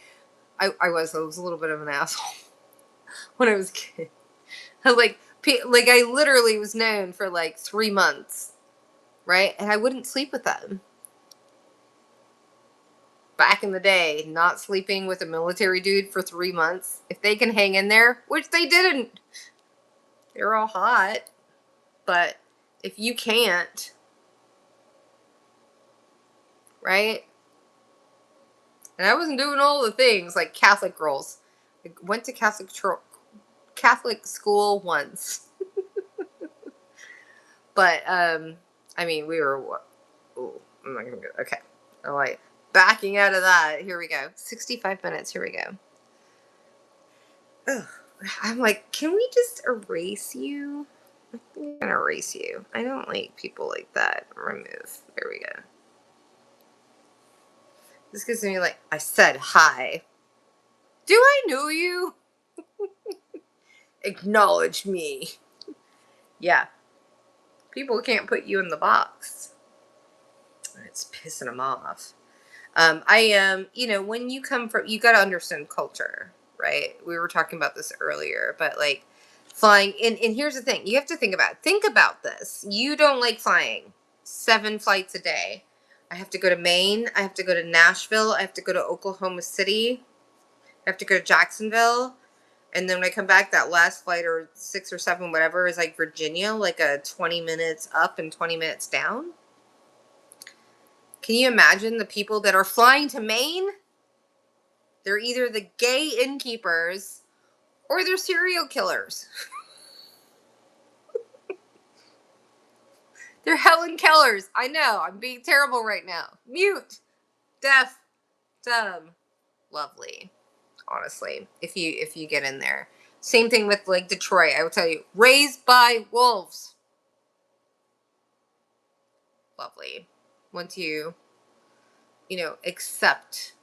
I was a little bit of an asshole when I was a kid. Like, like I literally was known for like 3 months, right? And I wouldn't sleep with them. Back in the day, not sleeping with a military dude for 3 months, if they can hang in there, which they didn't, they're all hot. But if you can't, right? And I wasn't doing all the things like Catholic girls. I went to Catholic school once, but I mean, we were. Ooh, I'm not gonna go. Okay, all right. Backing out of that, here we go. 65 minutes. Here we go. Ugh. I'm like, can we just erase you? I'm gonna erase you. I don't like people like that. Remove. There we go. This gives me like, I said hi. Do I know you? Acknowledge me. Yeah. People can't put you in the box. It's pissing them off. I am, when you come from, you got to understand culture, right? We were talking about this earlier, but like flying, and here's the thing you have to think about this. You don't like flying 7 flights a day. I have to go to Maine. I have to go to Nashville. I have to go to Oklahoma City. I have to go to Jacksonville. And then when I come back, that last flight or 6 or 7, whatever, is like Virginia, like a 20 minutes up and 20 minutes down. Can you imagine the people that are flying to Maine? They're either the gay innkeepers or they're serial killers. They're Helen Kellers. I know, I'm being terrible right now. Mute. Deaf. Dumb. Lovely. Honestly, if you get in there. Same thing with like Detroit. I will tell you, raised by wolves. Lovely. Once accept.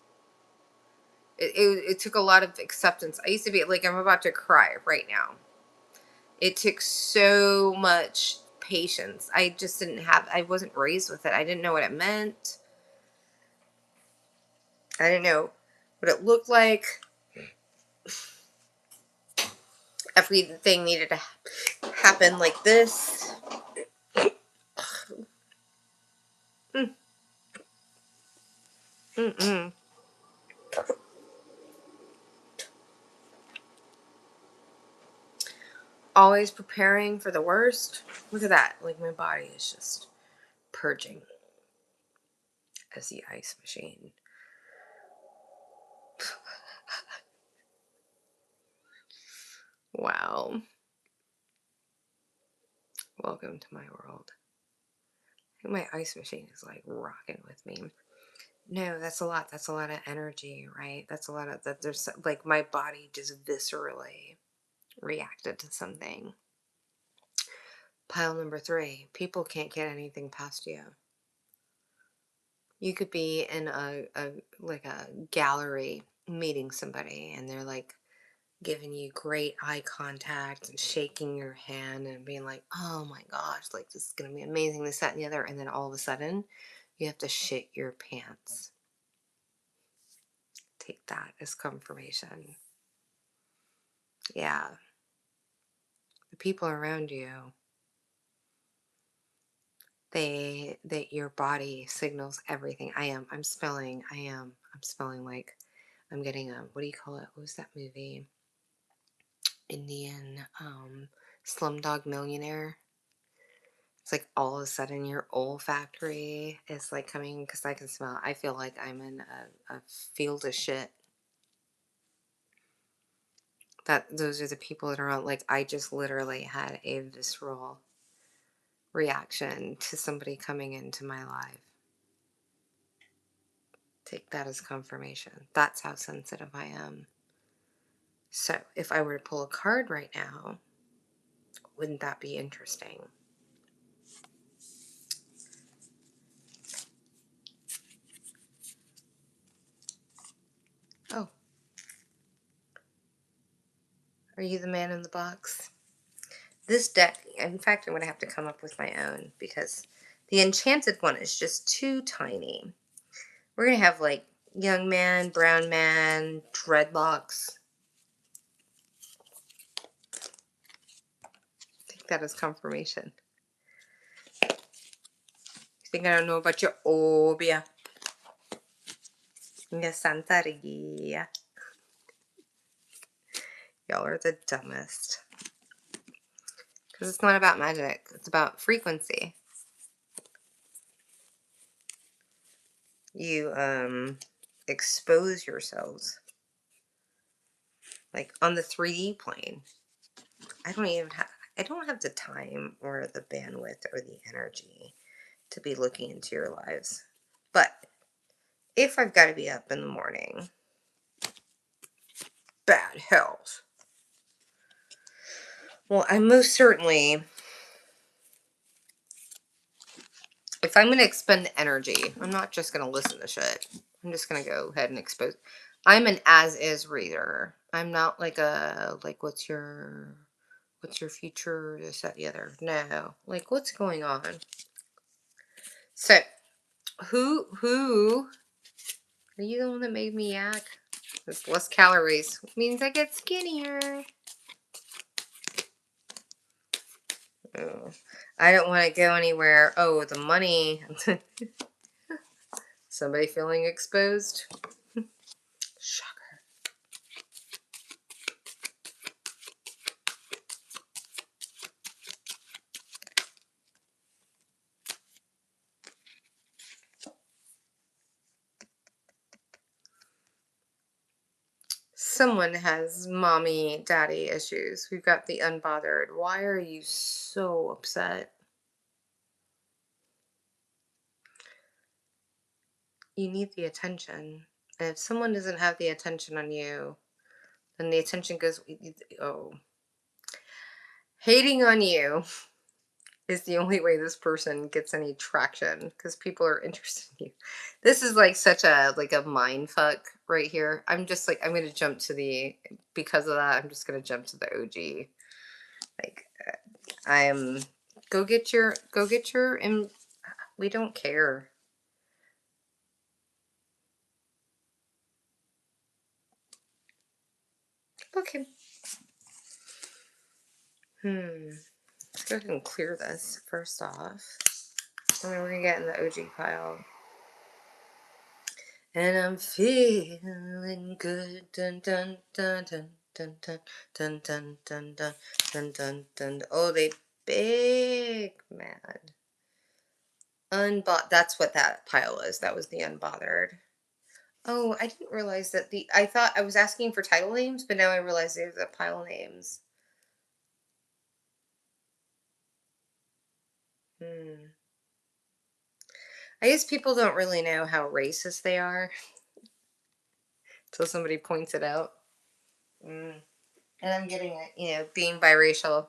It took a lot of acceptance. I used to be like, I'm about to cry right now. It took so much patience. I wasn't raised with it. I didn't know what it meant. I didn't know what it looked like. Everything needed to happen like this. Mm. Mm-mm. Always preparing for the worst. Look at that. Like my body is just purging as the ice machine. Wow. Welcome to my world. My ice machine is like rocking with me. No, that's a lot. That's a lot of energy, right? That's a lot of that. There's like my body just viscerally reacted to something. Pile number 3, people can't get anything past you. You could be in a gallery meeting somebody and they're like giving you great eye contact and shaking your hand and being like, oh my gosh, like this is gonna be amazing, this, that, and the other, and then all of a sudden you have to shit your pants. Take that as confirmation. Yeah. The people around you, that your body signals everything. I'm smelling like I'm getting a, what do you call it? What was that movie? Indian, Slumdog Millionaire. It's like all of a sudden your olfactory is like coming because I can smell. I feel like I'm in a field of shit. That those are the people that are on. Like I just literally had a visceral reaction to somebody coming into my life. Take that as confirmation. That's how sensitive I am. So if I were to pull a card right now, wouldn't that be interesting? Oh, are you the man in the box? This deck, in fact, I'm going to have to come up with my own because the enchanted one is just too tiny. We're going to have like young man, brown man, dreadlocks. Take that as confirmation. You think I don't know about your obia? Your Santeria. Y'all are the dumbest. Because it's not about magic. It's about frequency. You expose yourselves. Like on the 3D plane. I don't have the time or the bandwidth or the energy to be looking into your lives. But if I've got to be up in the morning, bad health. Well, I most certainly, if I'm going to expend energy, I'm not just going to listen to shit. I'm just going to go ahead and expose. I'm an as is reader. I'm not like what's your future, this, that, the other. No. Like, what's going on? So, who are you the one that made me yak? It's less calories. Means I get skinnier. Oh, I don't want to go anywhere. Oh, the money. Somebody feeling exposed? Shocker. Someone has mommy daddy issues. We've got the unbothered. Why are you so upset? You need the attention. And if someone doesn't have the attention on you, then the attention goes, oh, hating on you is the only way this person gets any traction because people are interested in you. This is like such a mind fuck right here. I'm just like I'm gonna jump to the because of that. I'm just gonna jump to the OG. Like I am. Go get your and we don't care. Okay. Let's go ahead and clear this first off. And then we're gonna get in the OG pile. And I'm feeling good. Dun dun dun dun dun dun dun dun dun dun dun dun dun. Oh, they big mad. That's what that pile is. That was the unbothered. Oh, I didn't realize that I thought I was asking for title names, but now I realize there's a pile names. Hmm. I guess people don't really know how racist they are until somebody points it out. Mm. And I'm getting it, being biracial.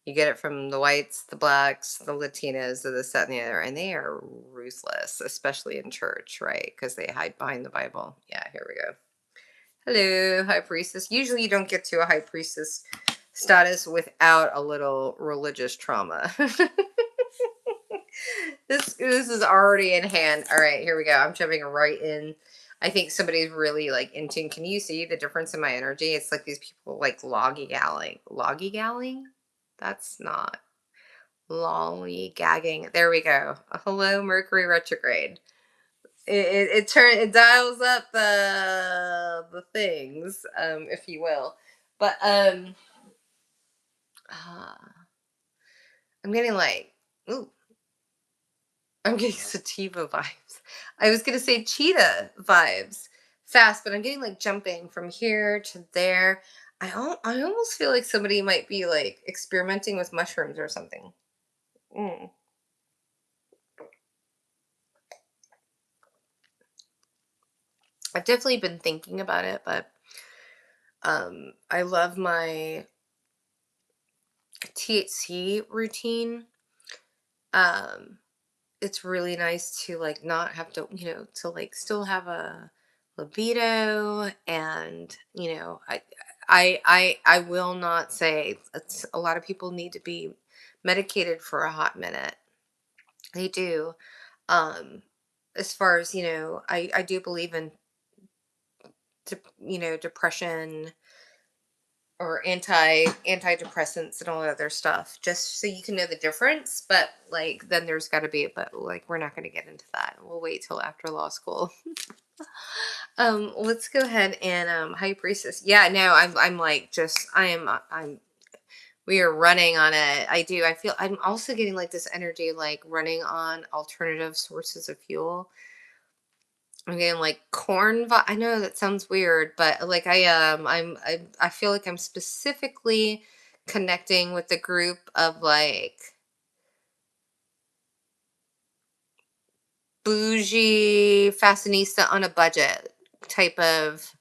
You get it from the whites, the blacks, the Latinas, the this, that, and the other, and they are ruthless, especially in church, right? Because they hide behind the Bible. Yeah, here we go. Hello, high priestess. Usually, you don't get to a high priestess status without a little religious trauma. This is already in hand. All right, here we go. I'm jumping right in. I think somebody's really like in tune. Can you see the difference in my energy? It's like these people like lollygalling. Lollygalling? That's not lollygagging. There we go. Hello, Mercury retrograde. It dials up the things, if you will. But uh, I'm getting like ooh, I'm getting sativa vibes. I was gonna say cheetah vibes fast, but I'm getting like jumping from here to there. I almost feel like somebody might be like experimenting with mushrooms or something. Mm. I've definitely been thinking about it, but I love my THC routine. Um, it's really nice to like not have to, to like still have a libido, and I will not say a lot of people need to be medicated for a hot minute. They do. Um, as far as, I do believe in, depression or antidepressants and all that other stuff, just so you can know the difference. But like, then there's got to be, but like, we're not going to get into that. We'll wait till after law school. Let's go ahead and high priestess. Yeah, no, I'm like, just I'm we are running on it. I feel I'm also getting like this energy, like running on alternative sources of fuel. I'm getting like I know that sounds weird, but like I feel like I'm specifically connecting with the group of like bougie fashionista on a budget type of,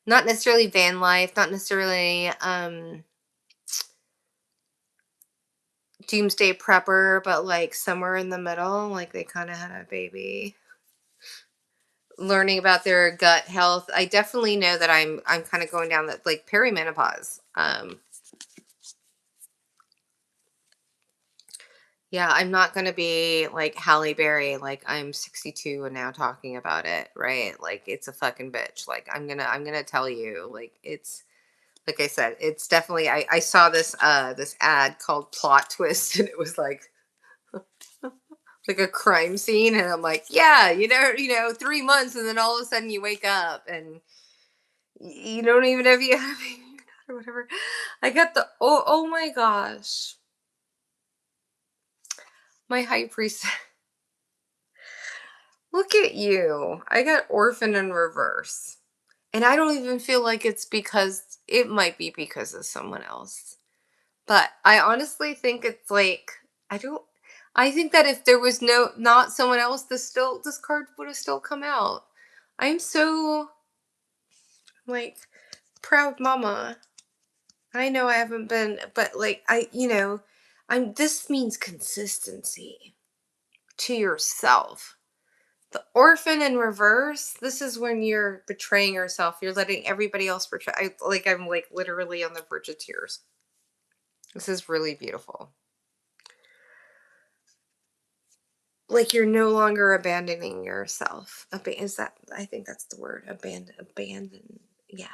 not necessarily van life, not necessarily doomsday prepper, but like somewhere in the middle, like they kind of had a baby, learning about their gut health. I definitely know that I'm kind of going down that, like, perimenopause. Yeah, I'm not going to be like Halle Berry, like I'm 62 and now talking about it, right? Like it's a fucking bitch. Like I'm going to tell you, like it's, like I said, it's definitely, I saw this ad called Plot Twist and it was like a crime scene, and I'm like, yeah, 3 months and then all of a sudden you wake up and you don't even know if you have it or whatever. I got the, oh my gosh, my high priest. Look at you. I got orphan in reverse. And I don't even feel like it's because, it might be because of someone else. But I honestly think it's like, I don't, I think that if there was not someone else, this card would have still come out. I'm so, like, proud mama. I know I haven't been, but like, this means consistency to yourself. The orphan in reverse, this is when you're betraying yourself. You're letting everybody else betray. I'm like literally on the verge of tears. This is really beautiful. Like you're no longer abandoning yourself. Is that, I think that's the word. Abandon. Yeah,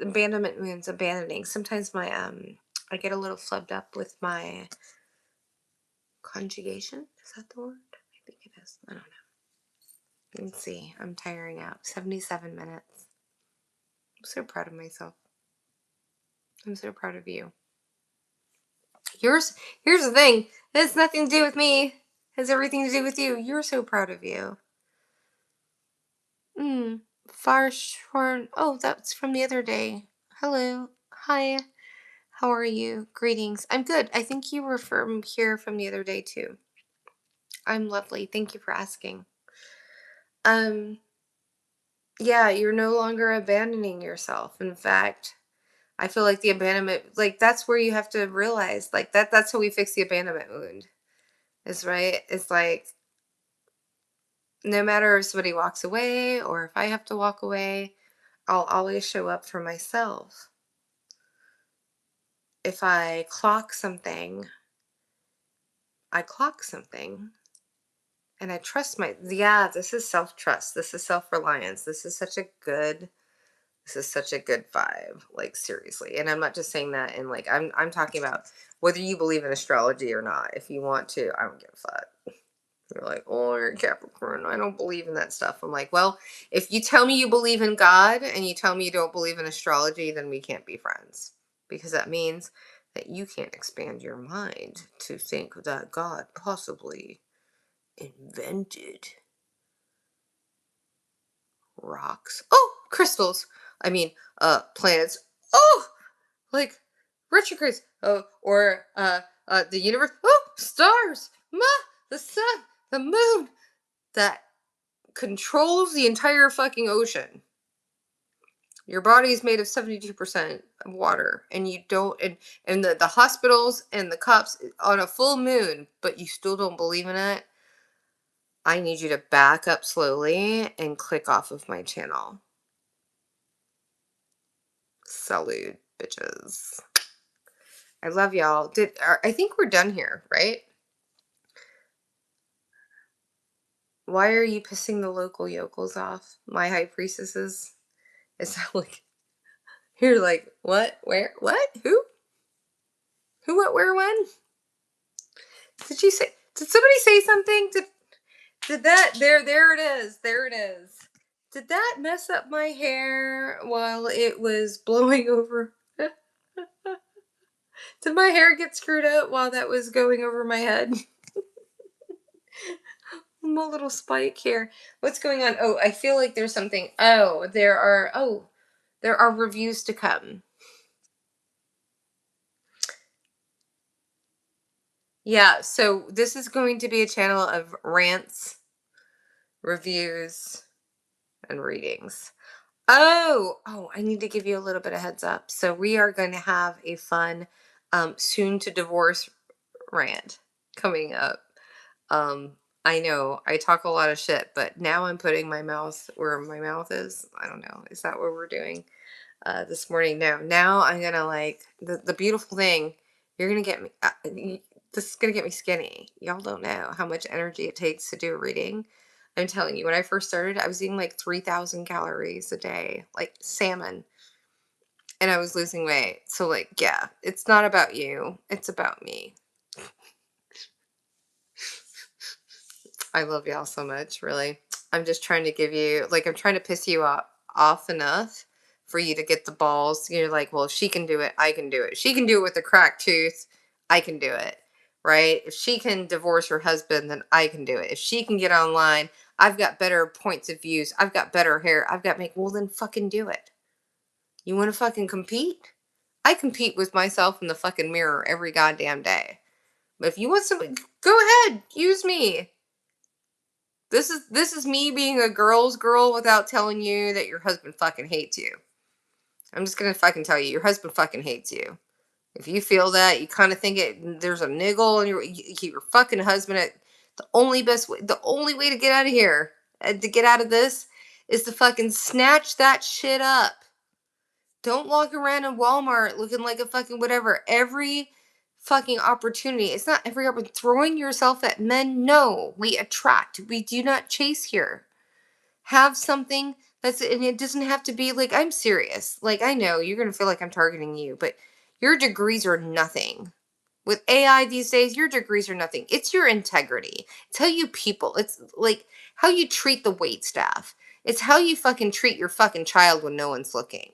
abandonment means abandoning. Sometimes I get a little flubbed up with my conjugation. Is that the word? I think it is. I don't know. Let's see. I'm tiring out. 77 minutes. I'm so proud of myself. I'm so proud of you. Here's the thing. It has nothing to do with me. It has everything to do with you. You're so proud of you. Far shorn. Oh, that's from the other day. Hello. Hi. How are you? Greetings. I'm good. I think you were from here from the other day too. I'm lovely. Thank you for asking. Um, yeah, you're no longer abandoning yourself. In fact, I feel like the abandonment, like that's where you have to realize, like that's how we fix the abandonment wound. Is right. It's like, no matter if somebody walks away or if I have to walk away, I'll always show up for myself. If I clock something, I clock something and I trust yeah, this is self-trust. This is self-reliance. This is such a good vibe. Like seriously. And I'm not just saying that in like, I'm talking about whether you believe in astrology or not. If you want to, I don't give a fuck. They're like, oh, you're a Capricorn. I don't believe in that stuff. I'm like, well, if you tell me you believe in God and you tell me you don't believe in astrology, then we can't be friends. Because that means that you can't expand your mind to think that God possibly invented rocks. Oh, crystals. I mean, planets. Oh, like retrogrades. Oh, or the universe. Oh, stars. The sun, the moon. That controls the entire fucking ocean. Your body is made of 72% of water, and you don't, and the hospitals and the cops on a full moon, but you still don't believe in it. I need you to back up slowly and click off of my channel. Salute, bitches. I love y'all. I think we're done here, right? Why are you pissing the local yokels off? My high priestesses? Is that like, you're like, what? Where? What? Who? Who, what, where, when? Did you say, did somebody say something? Did that, there it is. There it is. Did that mess up my hair while it was blowing over? Did my hair get screwed up while that was going over my head? My little spike here. What's going on? Oh, I feel like there's something. There are reviews to come. Yeah, so this is going to be a channel of rants, reviews, and readings. I need to give you a little bit of heads up. So we are going to have a fun soon to divorce rant coming up. I know I talk a lot of shit, but now I'm putting my mouth where my mouth is. I don't know. Is that what we're doing this morning? No. Now I'm gonna like the beautiful thing. You're gonna get me. This is gonna get me skinny. Y'all don't know how much energy it takes to do a reading. I'm telling you, when I first started, I was eating like 3,000 calories a day, like salmon, and I was losing weight. So like, yeah, it's not about you. It's about me. I love y'all so much, really. I'm just trying to give you, like, I'm trying to piss you off enough for you to get the balls. You're like, well, if she can do it, I can do it. She can do it with a cracked tooth, I can do it, right? If she can divorce her husband, then I can do it. If she can get online, I've got better points of views. I've got better hair. I've got make. Well, then fucking do it. You want to fucking compete? I compete with myself in the fucking mirror every goddamn day. But if you want somebody, go ahead, use me. This is me being a girl's girl without telling you that your husband fucking hates you. I'm just gonna fucking tell you, your husband fucking hates you. If you feel that, you kind of think there's a niggle in your fucking husband. The only way to get out of here, to get out of this, is to fucking snatch that shit up. Don't walk around in Walmart looking like a fucking whatever. Every fucking opportunity. It's not every opportunity. Throwing yourself at men. No, we attract. We do not chase here. Have something and it doesn't have to be like, I'm serious. Like, I know you're going to feel like I'm targeting you, but your degrees are nothing. With AI these days, your degrees are nothing. It's your integrity. It's how you people. It's like how you treat the wait staff. It's how you fucking treat your fucking child when no one's looking.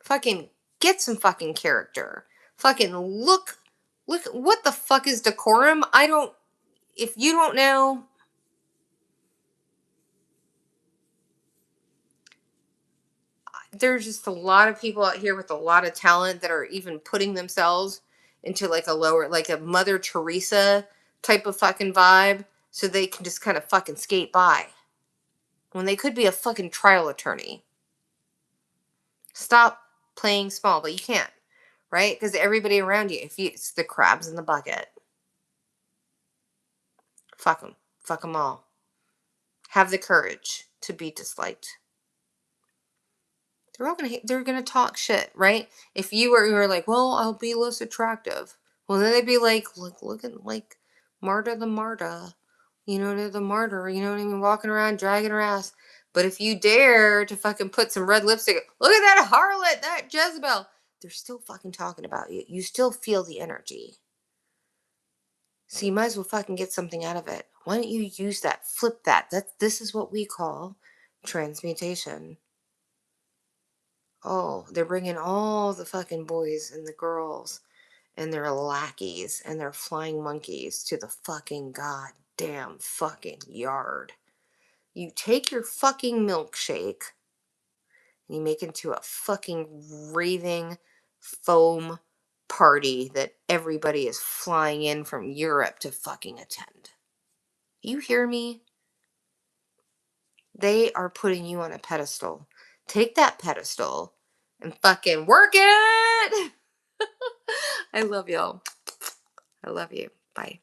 Fucking get some fucking character. Fucking look, what the fuck is decorum? If you don't know, there's just a lot of people out here with a lot of talent that are even putting themselves into like like a Mother Teresa type of fucking vibe so they can just kind of fucking skate by when they could be a fucking trial attorney. Stop playing small, but you can't, right? Because everybody around you, it's the crabs in the bucket. Fuck them. Fuck them all. Have the courage to be disliked. They're gonna talk shit, right? If you were like, well, I'll be less attractive. Well, then they'd be like, look at like Marta the Marta, the martyr, you know what I mean, walking around dragging her ass. But if you dare to fucking put some red lipstick, look at that harlot, that Jezebel, they're still fucking talking about you. You still feel the energy. So you might as well fucking get something out of it. Why don't you use that? Flip that. This is what we call transmutation. Oh, they're bringing all the fucking boys and the girls and their lackeys and their flying monkeys to the fucking goddamn fucking yard. You take your fucking milkshake and you make it into a fucking raving foam party that everybody is flying in from Europe to fucking attend. You hear me? They are putting you on a pedestal. Take that pedestal and fucking work it. I love y'all. I love you. Bye.